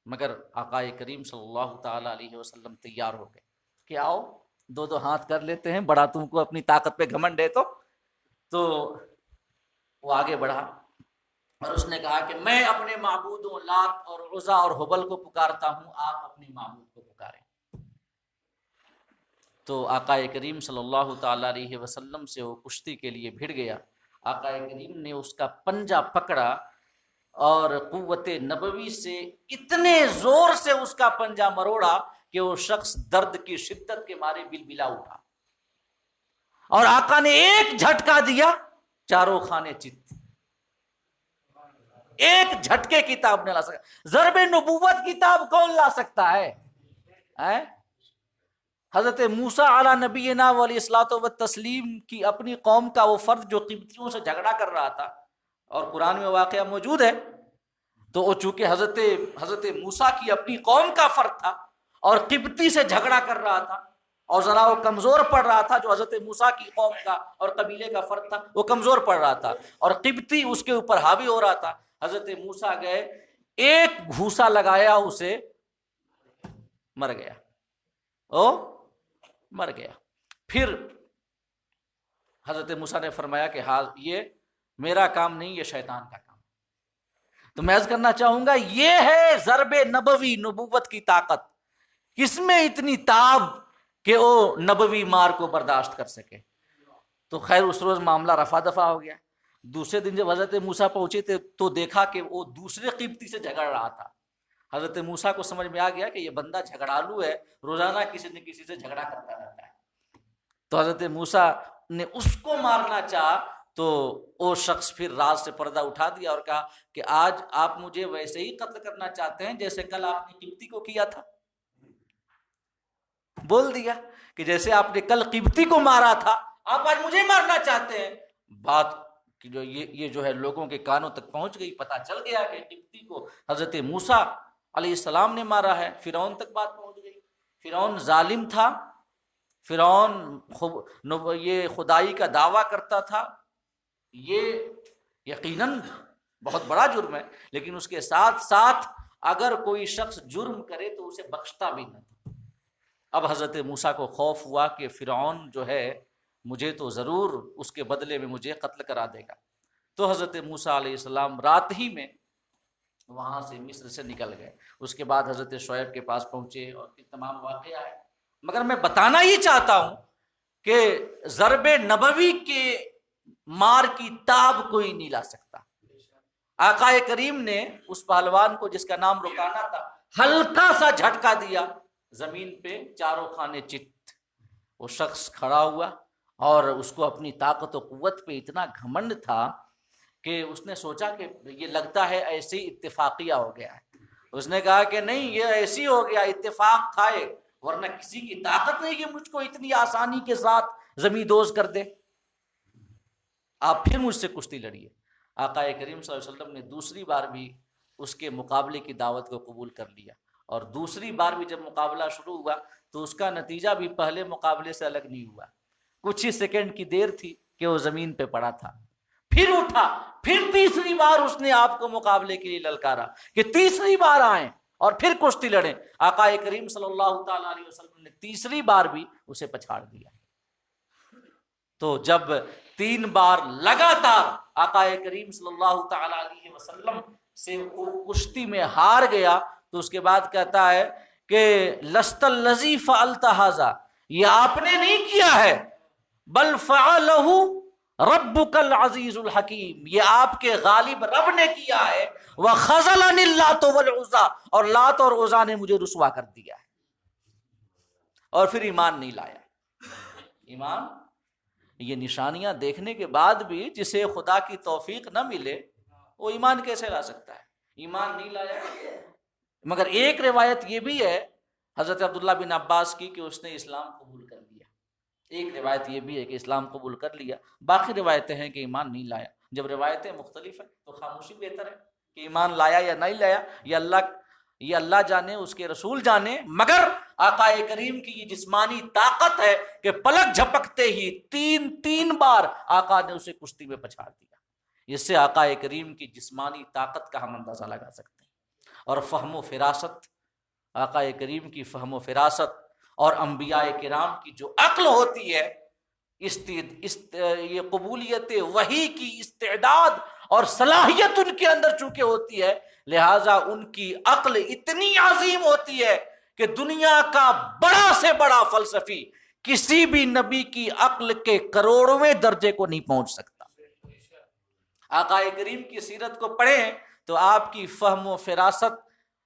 مگر آقا کریم صلی اللہ تعالی علیہ وسلم تیار ہو گئے کہ آؤ دو دو ہاتھ کر لیتے ہیں، بڑا تم کو اپنی طاقت پہ گھمنڈ ہے تو وہ آگے بڑھا اور اس نے کہا کہ میں اپنے معبودوں لات اور عزا اور حبل کو پکارتا ہوں، آپ اپنے معبود کو پکاریں۔ تو آقا کریم صلی اللہ تعالی علیہ وسلم سے وہ کشتی کے لیے بھڑ گیا۔ آقا کریم نے اس کا پنجہ پکڑا اور قوت نبوی سے اتنے زور سے اس کا پنجہ مروڑا کہ وہ شخص درد کی شدت کے مارے بلبلا اٹھا، اور آقا نے ایک جھٹکا دیا، چاروں خانے چت۔ ایک جھٹکے کتاب نہیں لا سکتا، ضرب نبوت کتاب کون لا سکتا ہے؟ حضرت موسیٰ علی نبینا علیہ الصلوۃ والتسلیم کی اپنی قوم کا وہ فرد جو قبطیوں سے جھگڑا کر رہا تھا، اور قرآن میں واقعہ موجود ہے، تو وہ چونکہ حضرت موسیٰ کی اپنی قوم کا فرد تھا اور قبطی سے جھگڑا کر رہا تھا، اور ذرا وہ کمزور پڑ رہا تھا، جو حضرت موسیٰ کی قوم کا اور قبیلے کا فرد تھا وہ کمزور پڑ رہا تھا، اور قبطی اس کے اوپر حاوی ہو رہا تھا۔ حضرت موسیٰ گئے، ایک گھوسا لگایا، اسے مر گیا، مر گیا۔ پھر حضرت موسیٰ نے فرمایا کہ ہاں یہ میرا کام نہیں، یہ شیطان کا کام۔ تو میں عرض کرنا چاہوں گا یہ ہے ضرب نبوی، نبوت کی طاقت، کس میں اتنی تاب کہ وہ نبوی مار کو برداشت کر سکے۔ تو خیر اس روز معاملہ رفع دفع ہو گیا۔ دوسرے دن جب حضرت موسیٰ پہنچے تھے تو دیکھا کہ وہ دوسرے قبطی سے جھگڑ رہا تھا۔ حضرت موسیٰ کو سمجھ میں آ گیا کہ یہ بندہ جھگڑالو ہے، روزانہ کسی نہ کسی سے جھگڑا کرتا رہتا ہے۔ تو حضرت موسیٰ نے اس کو مارنا چاہا تو وہ شخص پھر راز سے پردہ اٹھا دیا اور کہا کہ آج آپ مجھے ویسے ہی قتل کرنا چاہتے ہیں جیسے کل آپ نے قبطی کو کیا تھا۔ بول دیا کہ جیسے آپ نے کل قبطی کو مارا تھا آپ آج مجھے مارنا چاہتے ہیں۔ بات کہ جو یہ جو ہے لوگوں کے کانوں تک پہنچ گئی، پتہ چل گیا کہ قبطی کو حضرت موسیٰ علیہ السلام نے مارا ہے۔ فرعون تک بات پہنچ گئی۔ فرعون ظالم تھا، فرعون یہ خدائی کا دعویٰ کرتا تھا، یہ یقیناً بہت بڑا جرم ہے، لیکن اس کے ساتھ ساتھ اگر کوئی شخص جرم کرے تو اسے بخشتا بھی نہ تھا۔ اب حضرت موسیٰ کو خوف ہوا کہ فرعون جو ہے مجھے تو ضرور اس کے بدلے میں مجھے قتل کرا دے گا، تو حضرت موسیٰ علیہ السلام رات ہی میں وہاں سے مصر سے نکل گئے۔ اس کے بعد حضرت شعیب کے پاس پہنچے اور یہ تمام واقعہ ہے۔ مگر میں بتانا ہی چاہتا ہوں کہ ضرب نبوی کے مار کی تاب کوئی نہیں لا سکتا۔ آقا کریم نے اس پہلوان کو جس کا نام رکانہ تھا ہلکا سا جھٹکا دیا، زمین پہ چاروں خانے چت۔ وہ شخص کھڑا ہوا اور اس کو اپنی طاقت و قوت پہ اتنا گھمنڈ تھا کہ اس نے سوچا کہ یہ لگتا ہے ایسی اتفاقیہ ہو گیا ہے۔ اس نے کہا کہ نہیں، یہ ایسی ہو گیا، اتفاق تھا یہ، ورنہ کسی کی طاقت نہیں کہ مجھ کو اتنی آسانی کے ساتھ زمین دوز کر دے۔ آپ پھر مجھ سے کشتی لڑیے۔ آقا کریم صلی اللہ علیہ وسلم نے دوسری بار بھی اس کے مقابلے کی دعوت کو قبول کر لیا، اور دوسری بار بھی جب مقابلہ شروع ہوا تو اس کا نتیجہ بھی پہلے مقابلے سے الگ نہیں ہوا۔ کچھ ہی سیکنڈ کی دیر تھی کہ وہ زمین پہ پڑا تھا، پھر اٹھا، پھر تیسری بار اس نے آپ کو مقابلے کے لیے للکارا کہ تیسری بار آئیں اور پھر کشتی لڑیں۔ آقا کریم صلی اللہ تعالیٰ علیہ وسلم نے تیسری بار بھی اسے پچھاڑ دیا۔ تو جب 3 بار لگاتار آقا کریم صلی اللہ تعالیٰ علیہ وسلم سے وہ کشتی میں ہار گیا تو اس کے بعد کہتا ہے کہ لست الذی فعلت ھذا، یہ آپ نے نہیں کیا ہے، بل فعلہ ربک العزیز الحکیم، یہ آپ کے غالب رب نے کیا ہے، وخذلنی اللات والعزیٰ، اور لات اور عزیٰ نے مجھے رسوا کر دیا ہے۔ اور پھر ایمان نہیں لایا۔ ایمان، یہ نشانیاں دیکھنے کے بعد بھی جسے خدا کی توفیق نہ ملے وہ ایمان کیسے لا سکتا ہے؟ ایمان نہیں لایا۔ مگر ایک روایت یہ بھی ہے حضرت عبداللہ بن عباس کی کہ اس نے اسلام قبول کر لیا۔ ایک روایت یہ بھی ہے کہ اسلام قبول کر لیا، باقی روایتیں ہیں کہ ایمان نہیں لایا۔ جب روایتیں مختلف ہیں تو خاموشی بہتر ہے کہ ایمان لایا یا نہیں لایا، یہ اللہ جانے، اس کے رسول جانے۔ مگر آقا کریم کی یہ جسمانی طاقت ہے کہ پلک جھپکتے ہی 3 بار آقا نے اسے کشتی میں پچھاڑ دیا۔ اس سے آقا کریم کی جسمانی طاقت کا ہم اندازہ لگا سکتے ہیں۔ اور فہم و فراست، آقا کریم کی فہم و فراست اور انبیاء کرام کی جو عقل ہوتی ہے، یہ قبولیت وحی کی استعداد اور صلاحیت ان کے اندر چونکہ ہوتی ہے، لہٰذا ان کی عقل اتنی عظیم ہوتی ہے کہ دنیا کا بڑا سے بڑا فلسفی کسی بھی نبی کی عقل کے کروڑویں درجے کو نہیں پہنچ سکتا۔ آقا کریم کی سیرت کو پڑھیں تو آپ کی فہم و فراست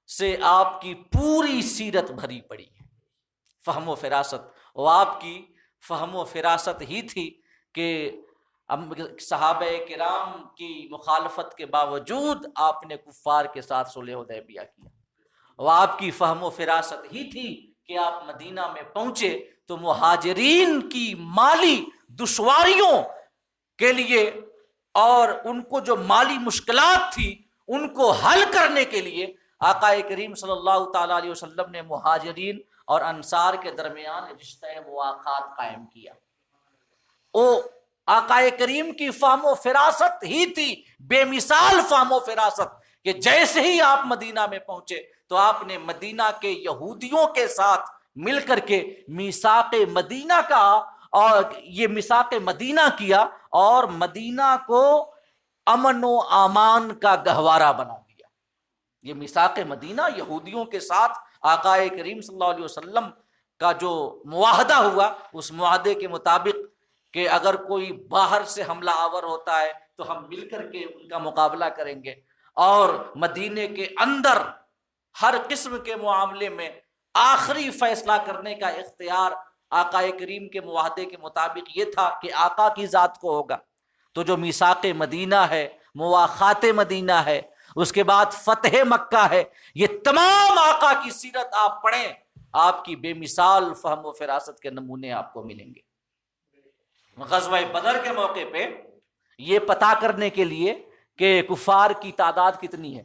سے آپ کی پوری سیرت بھری پڑی ہے۔ فہم و فراست، وہ آپ کی فہم و فراست ہی تھی کہ صحابہ کرام کی مخالفت کے باوجود آپ نے کفار کے ساتھ صلح حدیبیہ کیا۔ وہ آپ کی فہم و فراست ہی تھی کہ آپ مدینہ میں پہنچے تو مہاجرین کی مالی دشواریوں کے لیے اور ان کو جو مالی مشکلات تھی ان کو حل کرنے کے لیے آقا کریم صلی اللہ تعالیٰ علیہ وسلم نے مہاجرین اور انصار کے درمیان رشتہ مواخات قائم کیا۔ وہ آقا کریم کی فہم و فراست ہی تھی، بے مثال فہم و فراست، کہ جیسے ہی آپ مدینہ میں پہنچے تو آپ نے مدینہ کے یہودیوں کے ساتھ مل کر کے میثاق مدینہ کا، اور یہ میثاق مدینہ کیا اور مدینہ کو امن و امان کا گہوارہ بنا دیا۔ یہ میثاق مدینہ یہودیوں کے ساتھ آقا کریم صلی اللہ علیہ وسلم کا جو معاہدہ ہوا، اس معاہدے کے مطابق کہ اگر کوئی باہر سے حملہ آور ہوتا ہے تو ہم مل کر کے ان کا مقابلہ کریں گے، اور مدینے کے اندر ہر قسم کے معاملے میں آخری فیصلہ کرنے کا اختیار آقا کریم کے معاہدے کے مطابق یہ تھا کہ آقا کی ذات کو ہوگا۔ تو جو میثاق مدینہ ہے، مواخات مدینہ ہے، اس کے بعد فتح مکہ ہے، یہ تمام آقا کی سیرت آپ پڑھیں، آپ کی بے مثال فہم و فراست کے نمونے آپ کو ملیں گے۔ غزوہ بدر کے موقع پہ یہ پتہ کرنے کے لیے کہ کفار کی تعداد کتنی ہے،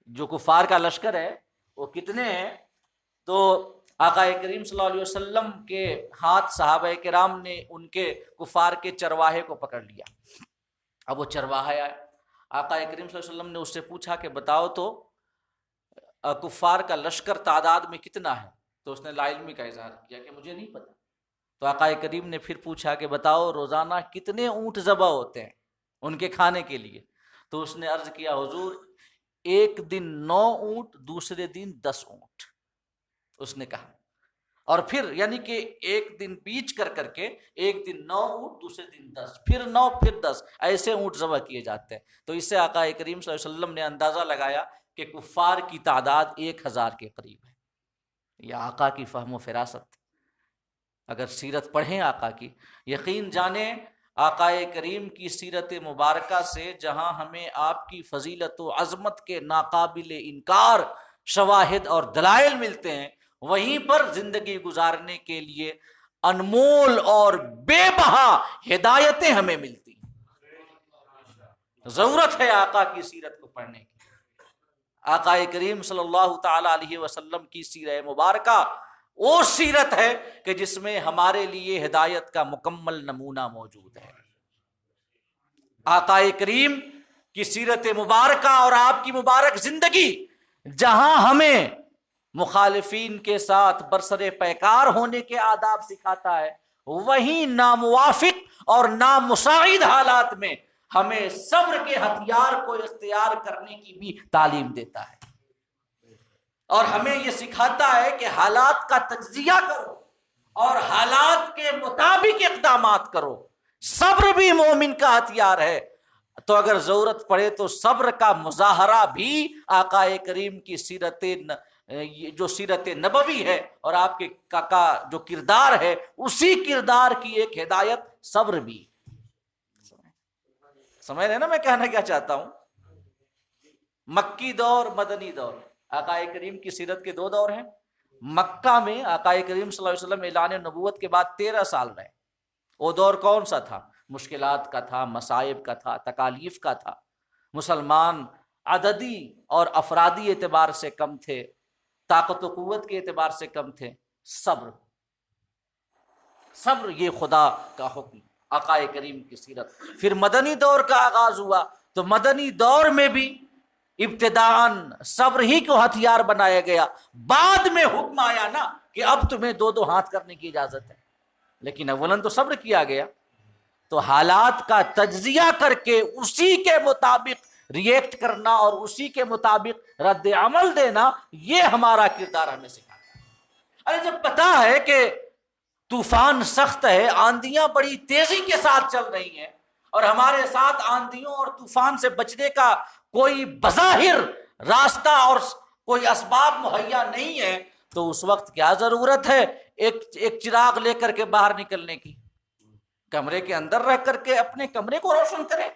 جو کفار کا لشکر ہے وہ کتنے ہیں، تو آقا کریم صلی اللہ علیہ وسلم کے ہاتھ صحابہ کرام نے ان کے کفار کے چرواہے کو پکڑ لیا۔ اب وہ چرواہا آیا، آقا کریم صلی اللہ علیہ وسلم نے اس سے پوچھا کہ بتاؤ تو کفار کا لشکر تعداد میں کتنا ہے؟ تو اس نے لا علمی کا اظہار کیا کہ مجھے نہیں پتا۔ تو آقا کریم نے پھر پوچھا کہ بتاؤ روزانہ کتنے اونٹ ذبح ہوتے ہیں ان کے کھانے کے لیے؟ تو اس نے عرض کیا حضور ایک دن 9 اونٹ، دوسرے دن 10 اونٹ، اس نے کہا۔ اور پھر یعنی کہ ایک دن بیچ کر کے ایک دن 9 اونٹ، دوسرے دن 10، پھر 9، پھر 10، ایسے اونٹ ذبح کیے جاتے ہیں۔ تو اس سے آقا کریم صلی اللہ علیہ وسلم نے اندازہ لگایا کہ کفار کی تعداد 1000 کے قریب ہے۔ یہ آقا کی فہم و فراست۔ اگر سیرت پڑھیں آقا کی، یقین جانیں آقا کریم کی سیرت مبارکہ سے جہاں ہمیں آپ کی فضیلت و عظمت کے ناقابل انکار شواہد اور دلائل ملتے ہیں، وہیں پر زندگی گزارنے کے لیے انمول اور بے بہا ہدایتیں ہمیں ملتی ہیں۔ ضرورت ہے آقا کی سیرت کو پڑھنے کی۔ آقا کریم صلی اللہ تعالی علیہ وسلم کی سیرت مبارکہ وہ سیرت ہے کہ جس میں ہمارے لیے ہدایت کا مکمل نمونہ موجود ہے۔ آقا کریم کی سیرت مبارکہ اور آپ کی مبارک زندگی جہاں ہمیں مخالفین کے ساتھ برسر پیکار ہونے کے آداب سکھاتا ہے، وہیں ناموافق اور نامساعد حالات میں ہمیں صبر کے ہتھیار کو اختیار کرنے کی بھی تعلیم دیتا ہے، اور ہمیں یہ سکھاتا ہے کہ حالات کا تجزیہ کرو اور حالات کے مطابق اقدامات کرو۔ صبر بھی مومن کا ہتھیار ہے، تو اگر ضرورت پڑے تو صبر کا مظاہرہ بھی آقا کریم کی جو سیرت نبوی ہے اور آپ کے کا جو کردار ہے، اسی کردار کی ایک ہدایت صبر بھی۔ سمجھ رہے نا میں کہنا کیا چاہتا ہوں؟ مکی دور، مدنی دور۔ آقا کریم کی سیرت کے 2 دور ہیں۔ مکہ میں آقا کریم صلی اللہ علیہ وسلم اعلان نبوت کے بعد 13 سال رہے۔ وہ دور کون سا تھا؟ مشکلات کا تھا، مصائب کا تھا، تکالیف کا تھا۔ مسلمان عددی اور افرادی اعتبار سے کم تھے، طاقت و قوت کے اعتبار سے کم تھے۔ صبر یہ خدا کا حکم، آقا کریم کی سیرت۔ پھر مدنی دور کا آغاز ہوا، تو مدنی دور میں بھی ابتداءً صبر ہی کو ہتھیار بنایا گیا۔ بعد میں حکم آیا نا کہ اب تمہیں 2 ہاتھ کرنے کی اجازت ہے، لیکن اولاً تو صبر کیا گیا۔ تو حالات کا تجزیہ کر کے اسی کے مطابق ریئیکٹ کرنا اور اسی کے مطابق رد عمل دینا، یہ ہمارا کردار ہمیں سکھاتا ہے۔ ارے جب پتا ہے کہ طوفان سخت ہے، آندیاں بڑی تیزی کے ساتھ چل رہی ہیں، اور ہمارے ساتھ آندھیوں اور طوفان سے بچنے کا کوئی بظاہر راستہ اور کوئی اسباب مہیا نہیں ہے، تو اس وقت کیا ضرورت ہے ایک چراغ لے کر کے باہر نکلنے کی؟ کمرے کے اندر رہ کر کے اپنے کمرے کو روشن کرے۔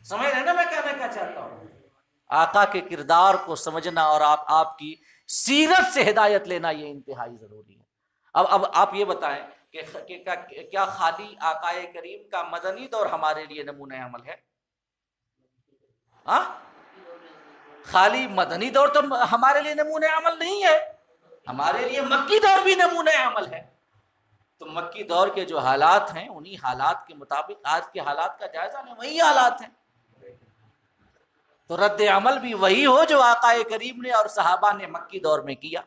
سمجھ رہے نا میں کہنا کیا چاہتا ہوں؟ آقا کے کردار کو سمجھنا اور آپ کی سیرت سے ہدایت لینا یہ انتہائی ضروری ہے۔ اب آپ یہ بتائیں کہ کیا خالی آقا کریم کا مدنی دور ہمارے لیے نمونہ عمل ہے؟ خالی مدنی دور تو ہمارے لیے نمونہ عمل نہیں ہے، ہمارے لیے مکی دور بھی نمونہ عمل ہے۔ تو مکی دور کے جو حالات ہیں، انہی حالات کے مطابق آج کے حالات کا جائزہ لیں، وہی حالات ہیں، تو رد عمل بھی وہی ہو جو آقا کریم نے اور صحابہ نے مکی دور میں کیا۔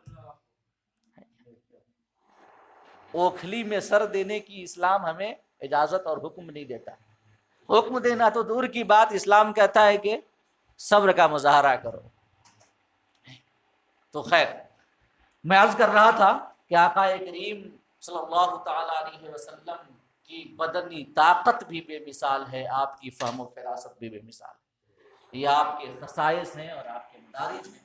اوکھلی میں سر دینے کی اسلام ہمیں اجازت اور حکم نہیں دیتا۔ حکم دینا تو دور کی بات، اسلام کہتا ہے کہ صبر کا مظاہرہ کرو۔ تو خیر، میں عرض کر رہا تھا کہ آقا کریم صلی اللہ تعالی علیہ وسلم کی بدنی طاقت بھی بے مثال ہے، آپ کی فہم و فراست بھی بے مثال ہے۔ یہ آپ کے خصائص ہیں اور آپ کے مدارج ہیں۔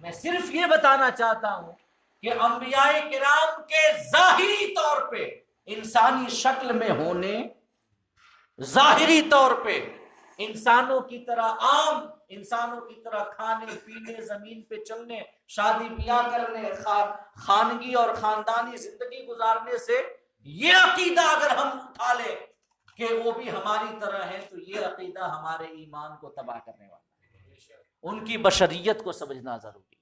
میں صرف یہ بتانا چاہتا ہوں کہ انبیاء کرام کے ظاہری طور پہ انسانی شکل میں ہونے، ظاہری طور پہ انسانوں کی طرح عام انسانوں کی طرح کھانے پینے، زمین پہ چلنے، شادی بیاہ کرنے، خانگی اور خاندانی زندگی گزارنے سے یہ عقیدہ اگر ہم اٹھا لیں کہ وہ بھی ہماری طرح ہیں، تو یہ عقیدہ ہمارے ایمان کو تباہ کرنے والا ہے۔ ان کی بشریت کو سمجھنا ضروری ہے۔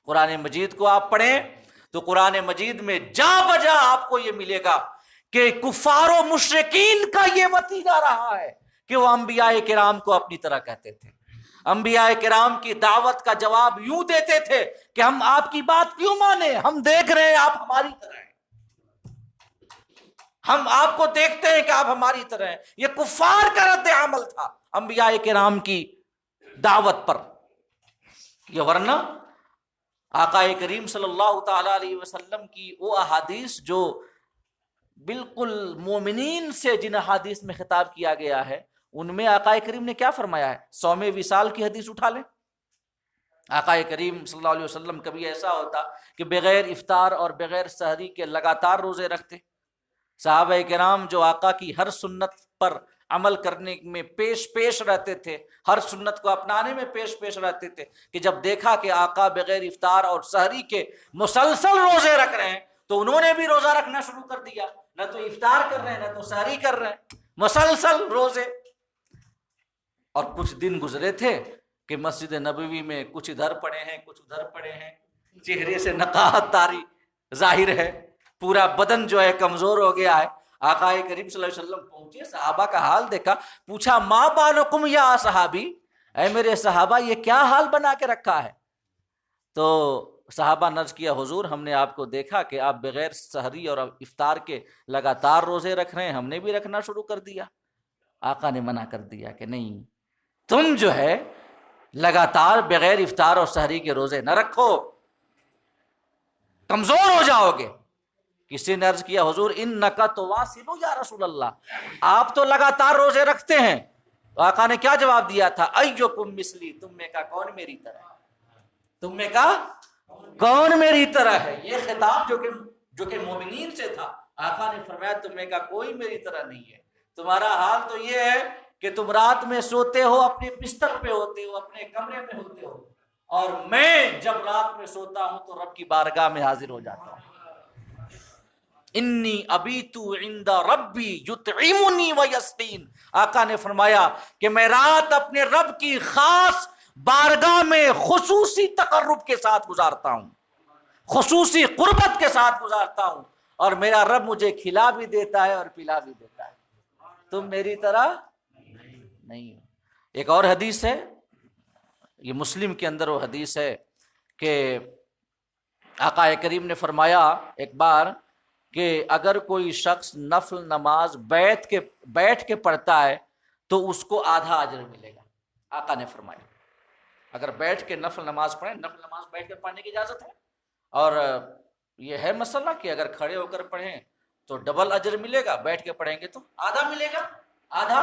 قرآن مجید کو آپ پڑھیں تو قرآن مجید میں جا بجا آپ کو یہ ملے گا کہ کفار و مشرکین کا یہ وتیرہ رہا ہے کہ وہ انبیاء کرام کو اپنی طرح کہتے تھے۔ انبیاء کرام کی دعوت کا جواب یوں دیتے تھے کہ ہم آپ کی بات کیوں مانیں، ہم دیکھ رہے ہیں آپ ہماری طرح ہیں، ہم آپ کو دیکھتے ہیں کہ آپ ہماری طرح ہیں۔ یہ کفار کا رد عمل تھا انبیاء کرام کی دعوت پر۔ یہ ورنہ آقا کریم صلی اللہ تعالی علیہ وسلم کی وہ احادیث جو بالکل مومنین سے جن احادیث میں خطاب کیا گیا ہے، ان میں آقا کریم نے کیا فرمایا ہے؟ صوم وصال کی حدیث اٹھا لیں، آقا کریم صلی اللہ علیہ وسلم کبھی ایسا ہوتا کہ بغیر افطار اور بغیر سحری کے لگاتار روزے رکھتے۔ صحابہ کرام جو آقا کی ہر سنت پر عمل کرنے میں پیش رہتے تھے، ہر سنت کو اپنانے میں پیش رہتے تھے، کہ جب دیکھا کہ آقا بغیر افطار اور سحری کے مسلسل روزے رکھ رہے ہیں تو انہوں نے بھی روزہ رکھنا شروع کر دیا، نہ تو افطار کر رہے ہیں نہ تو سحری کر رہے ہیں، مسلسل روزے۔ اور کچھ دن گزرے تھے کہ مسجد نبوی میں کچھ ادھر پڑے ہیں کچھ ادھر پڑے ہیں، چہرے سے نقاہت طاری ظاہر ہے، پورا بدن جو ہے کمزور ہو گیا ہے۔ آقا کریم صلی اللہ علیہ وسلم پہنچے، صحابہ کا حال دیکھا، پوچھا ما بالکم یا صحابی، اے میرے صحابہ یہ کیا حال بنا کے رکھا ہے؟ تو صحابہ نے عرض کیا حضور ہم نے آپ کو دیکھا کہ آپ بغیر سحری اور افطار کے لگاتار روزے رکھ رہے ہیں، ہم نے بھی رکھنا شروع کر دیا۔ آقا نے منع کر دیا کہ نہیں، تم جو ہے لگاتار بغیر افطار اور سحری کے روزے نہ رکھو، کمزور ہو جاؤ گے۔ کسی نے عرض کیا حضور انکا تواصل یا رسول اللہ، آپ تو لگاتار روزے رکھتے ہیں۔ تو آقا نے کیا جواب دیا تھا؟ ایکم مثلی، تم میں کا کون میری طرح ہے، تم میں کا کون میری طرح ہے۔ یہ خطاب جو کہ مومنین سے تھا، آقا نے فرمایا تم میں کا کوئی میری طرح نہیں ہے۔ تمہارا حال تو یہ ہے کہ تم رات میں سوتے ہو، اپنے بستر پہ ہوتے ہو، اپنے کمرے میں ہوتے ہو، اور میں جب رات میں سوتا ہوں تو رب کی بارگاہ میں حاضر ہو جاتا ہوں۔ انی ابیت عند ربی یطعمنی ویسقین، آقا نے فرمایا کہ میں رات اپنے رب کی خاص بارگاہ میں خصوصی تقرب کے ساتھ گزارتا ہوں، خصوصی قربت کے ساتھ گزارتا ہوں، اور میرا رب مجھے کھلا بھی دیتا ہے اور پلا بھی دیتا ہے۔ تم میری طرح نہیں ہو۔ ایک اور حدیث ہے، یہ مسلم کے اندر وہ حدیث ہے کہ آقا کریم نے فرمایا ایک بار کہ اگر کوئی شخص نفل نماز بیٹھ کے پڑھتا ہے تو اس کو آدھا اجر ملے گا۔ آقا نے فرمایا اگر بیٹھ کے نفل نماز پڑھیں، نفل نماز بیٹھ کے پڑھنے کی اجازت ہے، اور یہ ہے مسئلہ کہ اگر کھڑے ہو کر پڑھیں تو ڈبل اجر ملے گا، بیٹھ کے پڑھیں گے تو آدھا ملے گا، آدھا،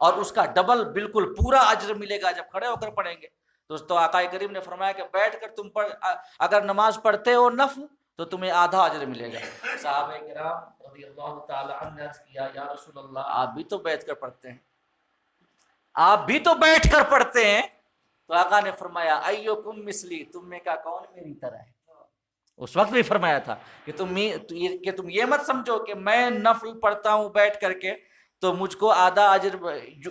اور اس کا ڈبل بالکل پورا اجر ملے گا جب کھڑے ہو کر پڑھیں گے۔ تو آقا کریم نے فرمایا کہ بیٹھ کر تم اگر نماز پڑھتے ہو نفل تو تمہیں آدھا اجر ملے گا۔ صحابہ کرام رضی اللہ تعالی عنہ نے عرض کیا یا رسول اللہ آپ بھی تو بیٹھ کر پڑھتے ہیں، آپ بھی تو بیٹھ کر پڑھتے ہیں۔ تو آقا نے فرمایا ایکم مثلی، تم میں کا کون میری طرح ہے۔ اس وقت بھی فرمایا تھا کہ تم یہ مت سمجھو کہ میں نفل پڑھتا ہوں بیٹھ کر کے تو مجھ کو آدھا اجر،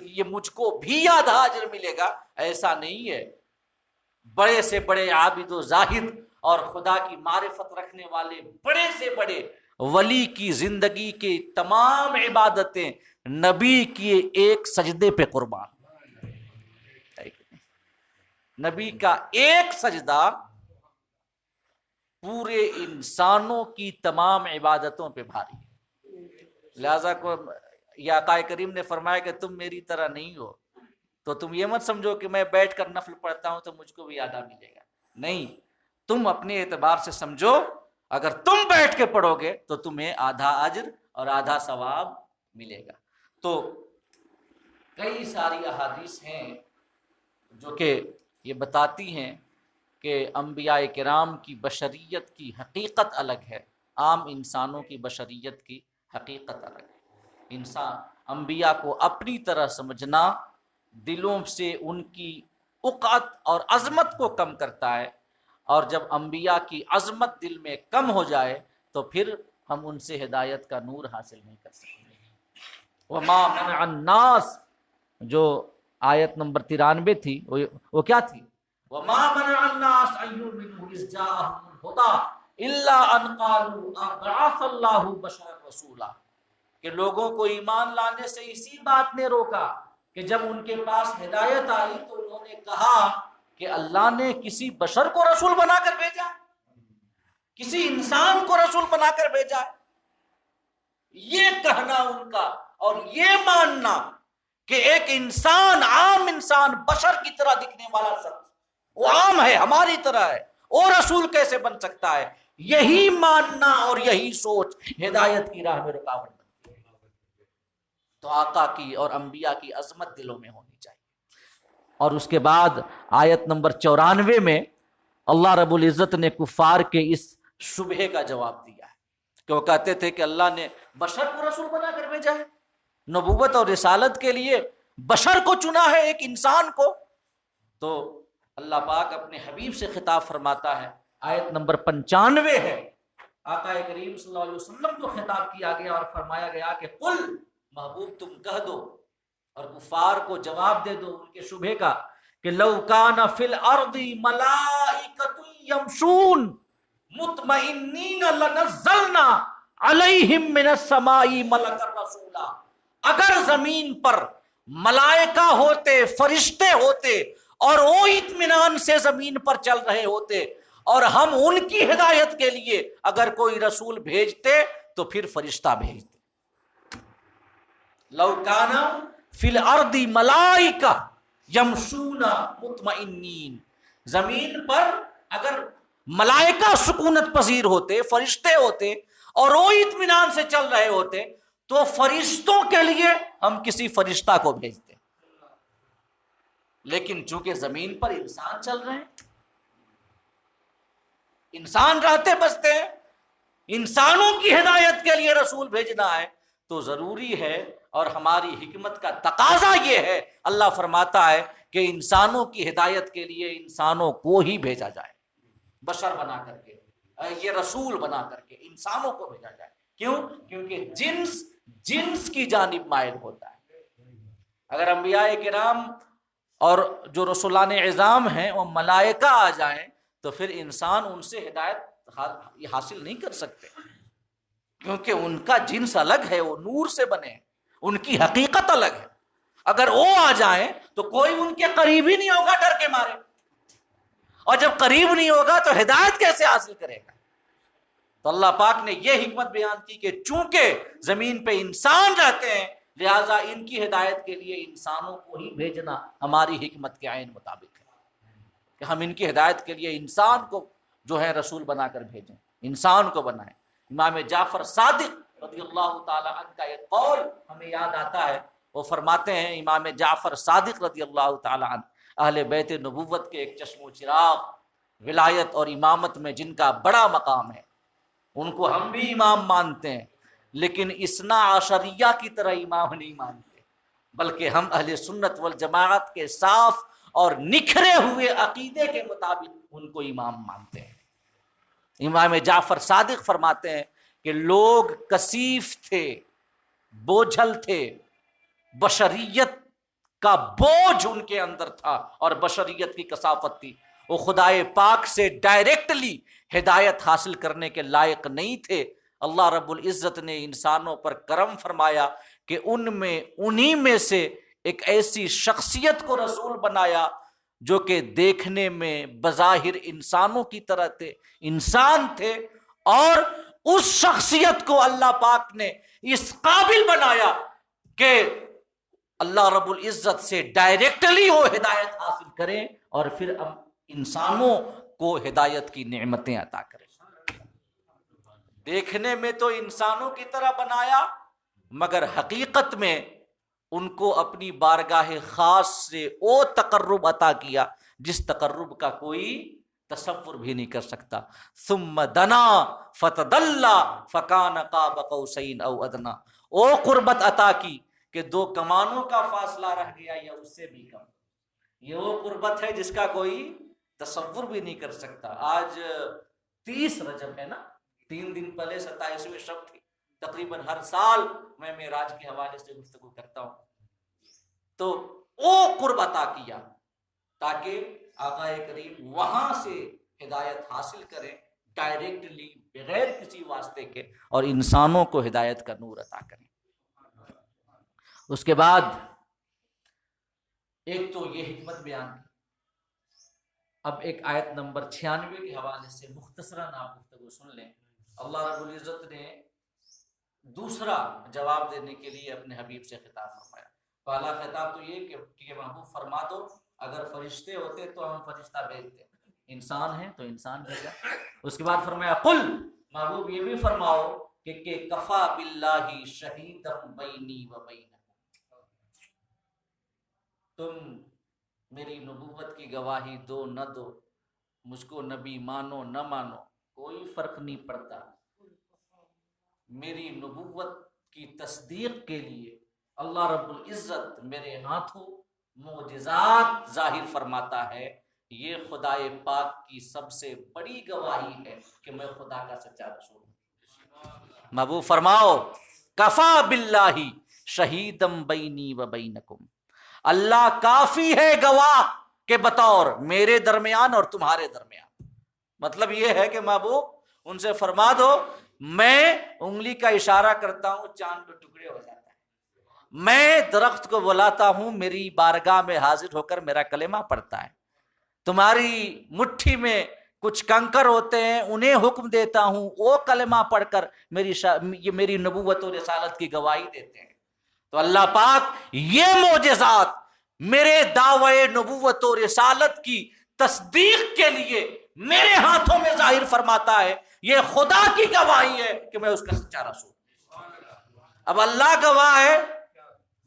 یہ مجھ کو بھی آدھا اجر ملے گا، ایسا نہیں ہے۔ بڑے سے بڑے عابد و زاہد اور خدا کی معرفت رکھنے والے بڑے سے بڑے ولی کی زندگی کی تمام عبادتیں نبی کی ایک سجدے پہ قربان۔ نبی کا ایک سجدہ پورے انسانوں کی تمام عبادتوں پہ بھاری ہے۔ لہذا یہ آقا کریم نے فرمایا کہ تم میری طرح نہیں ہو، تو تم یہ مت سمجھو کہ میں بیٹھ کر نفل پڑھتا ہوں تو مجھ کو بھی آدھا ملے گا، نہیں، تم اپنے اعتبار سے سمجھو اگر تم بیٹھ کے پڑھو گے تو تمہیں آدھا اجر اور آدھا ثواب ملے گا۔ تو کئی ساری احادیث ہیں جو کہ یہ بتاتی ہیں کہ انبیاء کرام کی بشریت کی حقیقت الگ ہے، عام انسانوں کی بشریت کی حقیقت الگ ہے۔ انبیاء کو اپنی طرح سمجھنا دلوں سے ان کی اقعت اور عظمت کو کم کرتا ہے، اور جب انبیاء کی عظمت دل میں کم ہو جائے تو پھر ہم ان سے ہدایت کا نور حاصل نہیں کر سکتے۔ وما منع الناس، جو آیت نمبر 93 تھی وہ کیا تھی؟ وما منع الناس ان يؤمنوا اذ جاءهم الهدى الا ان قالوا ابعث الله بشرا رسولا، کہ لوگوں کو ایمان لانے سے اسی بات نے روکا کہ جب ان کے پاس ہدایت آئی تو انہوں نے کہا کہ اللہ نے کسی بشر کو رسول بنا کر بھیجا ہے، کسی انسان کو رسول بنا کر بھیجا ہے؟ یہ کہنا ان کا اور یہ ماننا کہ ایک انسان، عام انسان، بشر کی طرح دکھنے والا شخص، وہ عام ہے، ہماری طرح ہے، وہ رسول کیسے بن سکتا ہے، یہی ماننا اور یہی سوچ ہدایت کی راہ میں رکاوٹ بنتی ہے۔ تو آقا کی اور انبیاء کی عظمت دلوں میں ہونی چاہیے۔ اور اس کے بعد آیت نمبر 94 میں اللہ رب العزت نے کفار کے اس شبہے کا جواب دیا ہے کہ وہ کہتے تھے کہ اللہ نے بشر کو رسول بنا کر بھیجا ہے، نبوت اور رسالت کے لیے بشر کو چنا ہے، ایک انسان کو۔ تو اللہ پاک اپنے حبیب سے خطاب فرماتا ہے، آیت نمبر 95 ہے، آقا کریم صلی اللہ علیہ وسلم کو خطاب کیا گیا اور فرمایا گیا کہ قل، محبوب تم کہہ دو اور کفار کو جواب دے دو ان کے شبہے کا کہ لو کان فی الارض ملائکۃ یمشون مطمئنین لنزلنا علیہم من السماء ملکا رسولا، اگر زمین پر ملائکہ ہوتے، فرشتے ہوتے اور وہ اطمینان سے زمین پر چل رہے ہوتے اور ہم ان کی ہدایت کے لیے اگر کوئی رسول بھیجتے تو پھر فرشتہ بھیجتے۔ لو کان فی الارض ملائکہ یمشون مطمئنین، زمین پر اگر ملائکہ سکونت پذیر ہوتے، فرشتے ہوتے اور وہ اطمینان سے چل رہے ہوتے تو فرشتوں کے لیے ہم کسی فرشتہ کو بھیجتے، لیکن چونکہ زمین پر انسان چل رہے ہیں، انسان رہتے بستے ہیں، انسانوں کی ہدایت کے لیے رسول بھیجنا ہے تو ضروری ہے، اور ہماری حکمت کا تقاضا یہ ہے، اللہ فرماتا ہے کہ انسانوں کی ہدایت کے لیے انسانوں کو ہی بھیجا جائے، بشر بنا کر کے، یہ رسول بنا کر کے انسانوں کو بھیجا جائے۔ کیوں؟ کیونکہ جنس کی جانب مائل ہوتا ہے۔ اگر انبیاء کرام اور جو رسولان عظام ہیں وہ ملائکہ آ جائیں تو پھر انسان ان سے ہدایت حاصل نہیں کر سکتے، کیونکہ ان کا جنس الگ ہے، وہ نور سے بنے ہیں، ان کی حقیقت الگ ہے۔ اگر وہ آ جائیں تو کوئی ان کے قریب ہی نہیں ہوگا ڈر کے مارے، اور جب قریب نہیں ہوگا تو ہدایت کیسے حاصل کرے گا؟ تو اللہ پاک نے یہ حکمت بیان کی کہ چونکہ زمین پہ انسان رہتے ہیں لہٰذا ان کی ہدایت کے لیے انسانوں کو ہی بھیجنا ہماری حکمت کے عین مطابق ہے، کہ ہم ان کی ہدایت کے لیے انسان کو جو ہے رسول بنا کر بھیجیں، انسان کو بنائیں۔ امام جعفر صادق رضی اللہ تعالی عنہ کا ایک قول ہمیں یاد آتا ہے، وہ فرماتے ہیں، امام جعفر صادق رضی اللہ تعالی عنہ اہل بیت نبوت کے ایک چشم و چراغ، ولایت اور امامت میں جن کا بڑا مقام ہے، ان کو ہم بھی امام مانتے ہیں لیکن اثنا عشریہ کی طرح امام نہیں مانتے، بلکہ ہم اہل سنت والجماعت کے صاف اور نکھرے ہوئے عقیدے کے مطابق ان کو امام مانتے ہیں۔ امام جعفر صادق فرماتے ہیں کہ لوگ کثیف تھے، بوجھل تھے، بشریت کا بوجھ ان کے اندر تھا اور بشریت کی کثافت تھی، وہ خدائے پاک سے ڈائریکٹلی ہدایت حاصل کرنے کے لائق نہیں تھے۔ اللہ رب العزت نے انسانوں پر کرم فرمایا کہ انہی میں سے ایک ایسی شخصیت کو رسول بنایا جو کہ دیکھنے میں بظاہر انسانوں کی طرح تھے، انسان تھے، اور اس شخصیت کو اللہ پاک نے اس قابل بنایا کہ اللہ رب العزت سے ڈائریکٹلی وہ ہدایت حاصل کریں اور پھر اب انسانوں کو ہدایت کی نعمتیں عطا کریں۔ دیکھنے میں تو انسانوں کی طرح بنایا مگر حقیقت میں ان کو اپنی بارگاہ خاص سے وہ تقرب عطا کیا جس تقرب کا کوئی تصور بھی نہیں کر سکتا۔ ثم دنا فتدلی فکان قاب قوسین او ادنی، وہ قربت عطا کی کہ دو کمانوں کا فاصلہ رہ گیا یا اس سے بھی کم۔ یہ وہ قربت ہے جس کا کوئی تصور بھی نہیں کر سکتا۔ آج 30 رجب ہے نا، 3 دن پہلے 27ویں شب تھی۔ تقریباً ہر سال میں معراج کے حوالے سے گفتگو کرتا ہوں، تو وہ قرب عطا کیا تاکہ آقا کریم وہاں سے ہدایت حاصل کریں ڈائریکٹلی، بغیر کسی واسطے کے، اور انسانوں کو ہدایت کا نور عطا کریں۔ اس کے بعد ایک تو یہ حکمت بیان کی، اب ایک آیت نمبر 96 کے حوالے سے مختصراً آپ گفتگو سن لیں۔ اللہ رب العزت نے دوسرا جواب دینے کے لیے اپنے حبیب سے خطاب فرمایا۔ پہلا خطاب تو یہ کہ محبوب فرما دو، اگر فرشتے ہوتے تو ہم فرشتہ بھیجتے، انسان ہیں تو انسان بھیجا۔ اس کے بعد فرمایا قل، محبوب یہ بھی فرماؤ کہ کفا باللہ شہیدم بینی و بینکم، تم میری نبوت کی گواہی دو نہ دو، مجھ کو نبی مانو نہ مانو، کوئی فرق نہیں پڑتا۔ میری نبوت کی تصدیق کے لیے اللہ رب العزت میرے ہاتھوں معجزات ظاہر فرماتا ہے، یہ خدائے پاک کی سب سے بڑی گواہی ہے کہ میں خدا کا سچا رسول ہوں۔ محبوب فرماؤ کفا باللہ شہیدم بینی و بینکم، اللہ کافی ہے گواہ کے بطور میرے درمیان اور تمہارے درمیان۔ مطلب یہ ہے کہ محبوب ان سے فرما دو، میں انگلی کا اشارہ کرتا ہوں چاند پہ ٹکڑے ہو جاتا ہے، میں درخت کو بلاتا ہوں میری بارگاہ میں حاضر ہو کر میرا کلمہ پڑھتا ہے، تمہاری مٹھی میں کچھ کنکر ہوتے ہیں انہیں حکم دیتا ہوں، وہ کلمہ پڑھ کر میری نبوت و رسالت کی گواہی دیتے ہیں۔ تو اللہ پاک یہ معجزات میرے دعوے نبوت و رسالت کی تصدیق کے لیے میرے ہاتھوں میں ظاہر فرماتا ہے، یہ خدا کی گواہی ہے کہ میں اس کا سچا رسول ہوں۔ اب اللہ گواہ ہے،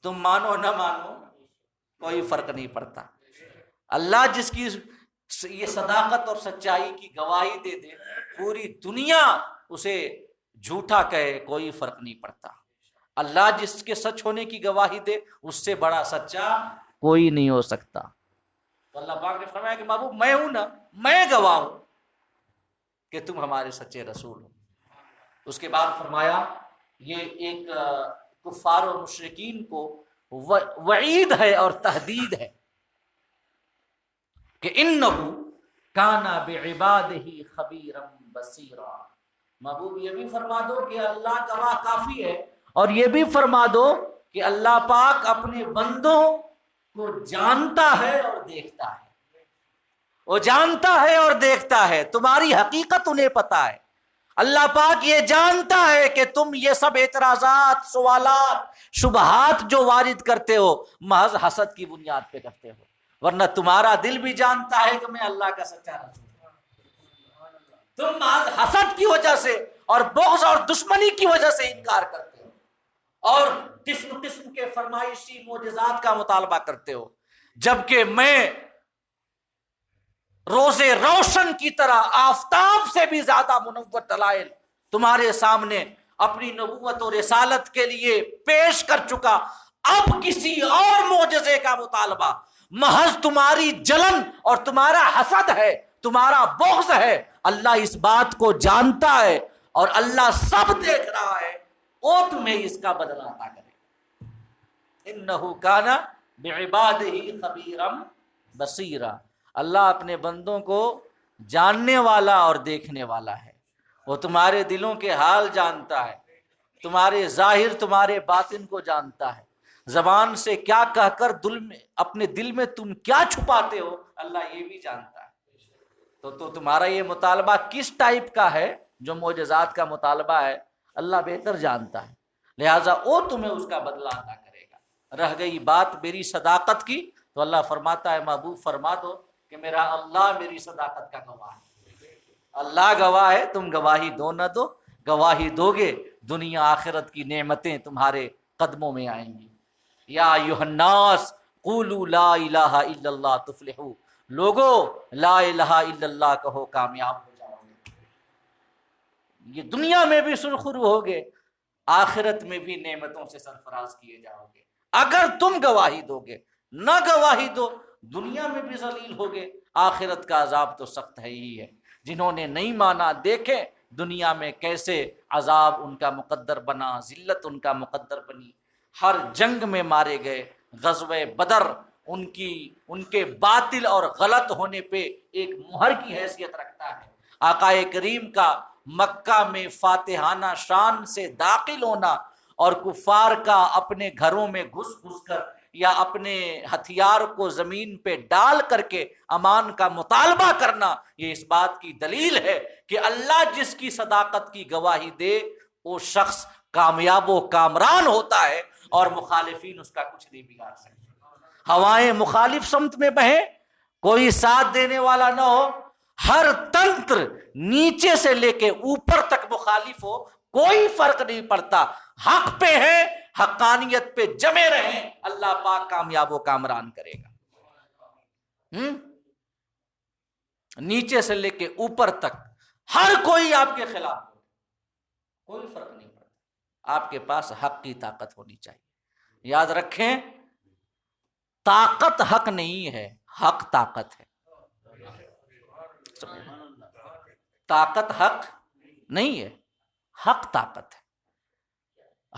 تم مانو نہ مانو کوئی فرق نہیں پڑتا۔ اللہ جس کی یہ صداقت اور سچائی کی گواہی دے دے، پوری دنیا اسے جھوٹا کہے، کوئی فرق نہیں پڑتا۔ اللہ جس کے سچ ہونے کی گواہی دے، اس سے بڑا سچا کوئی نہیں ہو سکتا۔ تو اللہ پاک نے فرمایا کہ محبوب میں ہوں نا، میں گواہ ہوں کہ تم ہمارے سچے رسول ہو۔ اس کے بعد فرمایا یہ ایک کفار و مشرکین کو وعید ہے اور تہدید ہے کہ انہ کان بعبادہ خبیرا بصیرا۔ محبوب یہ بھی فرما دو کہ اللہ گواہ کافی ہے، اور یہ بھی فرما دو کہ اللہ پاک اپنے بندوں کو جانتا ہے اور دیکھتا ہے، وہ جانتا ہے اور دیکھتا ہے، تمہاری حقیقت انہیں پتا ہے۔ اللہ پاک یہ جانتا ہے کہ تم یہ سب اعتراضات، سوالات، شبہات جو وارد کرتے ہو محض حسد کی بنیاد پہ کرتے ہو، ورنہ تمہارا دل بھی جانتا ہے کہ میں اللہ کا سچا رسول ہوں۔ تم محض حسد کی وجہ سے اور بغض اور دشمنی کی وجہ سے انکار کرتے ہو اور قسم قسم کے فرمائشی معجزات کا مطالبہ کرتے ہو، جبکہ میں روز روشن کی طرح آفتاب سے بھی زیادہ منور دلائل تمہارے سامنے اپنی نبوت و رسالت کے لیے پیش کر چکا۔ اب کسی اور معجزے کا مطالبہ محض تمہاری جلن اور تمہارا حسد ہے، تمہارا بغض ہے۔ اللہ اس بات کو جانتا ہے اور اللہ سب دیکھ رہا ہے، وہ تمہیں اس کا بدلہ عطا کرے۔ انہ کان بعبادہ خبیرا بصیرا، اللہ اپنے بندوں کو جاننے والا اور دیکھنے والا ہے، وہ تمہارے دلوں کے حال جانتا ہے، تمہارے ظاہر تمہارے باطن کو جانتا ہے، زبان سے کیا کہہ کر اپنے دل میں تم کیا چھپاتے ہو اللہ یہ بھی جانتا ہے۔ تو تمہارا یہ مطالبہ کس ٹائپ کا ہے، جو معجزات کا مطالبہ ہے اللہ بہتر جانتا ہے، لہٰذا وہ تمہیں اس کا بدلہ عطا کرے گا۔ رہ گئی بات میری صداقت کی، تو اللہ فرماتا ہے محبوب فرما دو کہ میرا اللہ میری صداقت کا گواہ ہے۔ اللہ گواہ ہے، تم گواہی دو نہ دو، گواہی دو گے دنیا آخرت کی نعمتیں تمہارے قدموں میں آئیں گی۔ یا ایھا الناس قولوا لا الہ الا اللہ تفلحوا، لوگو لا الہ الا اللہ کہو کامیاب ہو جاؤ گے۔ یہ دنیا میں بھی سرخرو ہوگے، آخرت میں بھی نعمتوں سے سرفراز کیے جاؤ گے اگر تم گواہی دو گے۔ نہ گواہی دو، دنیا میں بھی ذلیل ہوگے، آخرت کا عذاب تو سخت ہے ہی ہے۔ جنہوں نے نہیں مانا دیکھیں دنیا میں کیسے عذاب ان کا مقدر بنا، ذلت ان کا مقدر بنی، ہر جنگ میں مارے گئے۔ غزوہ بدر ان کے باطل اور غلط ہونے پہ ایک مہر کی حیثیت رکھتا ہے۔ آقا کریم کا مکہ میں فاتحانہ شان سے داخل ہونا اور کفار کا اپنے گھروں میں گھس گھس کر یا اپنے ہتھیار کو زمین پہ ڈال کر کے امان کا مطالبہ کرنا، یہ اس بات کی دلیل ہے کہ اللہ جس کی صداقت کی گواہی دے وہ شخص کامیاب و کامران ہوتا ہے، اور مخالفین اس کا کچھ نہیں بگاڑ سکتے۔ ہوائیں مخالف سمت میں بہیں، کوئی ساتھ دینے والا نہ ہو، ہر تنتر نیچے سے لے کے اوپر تک مخالف ہو، کوئی فرق نہیں پڑتا، حق پہ ہے، حقانیت پہ جمے رہیں، اللہ پاک کامیاب و کامران کرے گا۔ نیچے سے لے کے اوپر تک ہر کوئی آپ کے خلاف ہو، کوئی فرق نہیں پڑتا، آپ کے پاس حق کی طاقت ہونی چاہیے۔ یاد رکھیں، طاقت حق نہیں ہے، حق طاقت ہے۔ طاقت حق نہیں ہے، حق طاقت ہے۔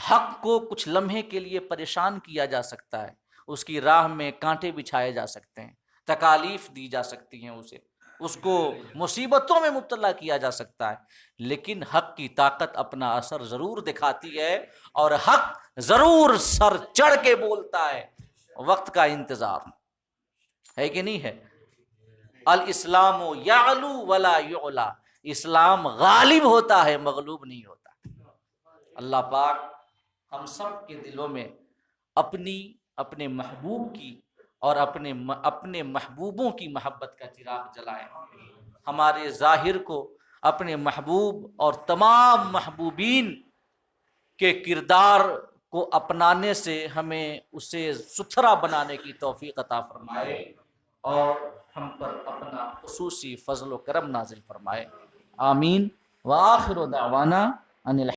حق کو کچھ لمحے کے لیے پریشان کیا جا سکتا ہے، اس کی راہ میں کانٹے بچھائے جا سکتے ہیں، تکالیف دی جا سکتی ہیں، اس کو مصیبتوں میں مبتلا کیا جا سکتا ہے، لیکن حق کی طاقت اپنا اثر ضرور دکھاتی ہے، اور حق ضرور سر چڑھ کے بولتا ہے۔ وقت کا انتظار ہے کہ نہیں ہے؟ الاسلام یعلو ولا یعلا، اسلام غالب ہوتا ہے، مغلوب نہیں ہوتا۔ اللہ پاک ہم سب کے دلوں میں اپنے محبوب کی اور اپنے محبوبوں کی محبت کا چراغ جلائے، ہمارے ظاہر کو اپنے محبوب اور تمام محبوبین کے کردار کو اپنانے سے ہمیں اسے ستھرا بنانے کی توفیق عطا فرمائے، اور ہم پر اپنا خصوصی فضل و کرم نازل فرمائے۔ آمین۔ وآخر دعوانا ان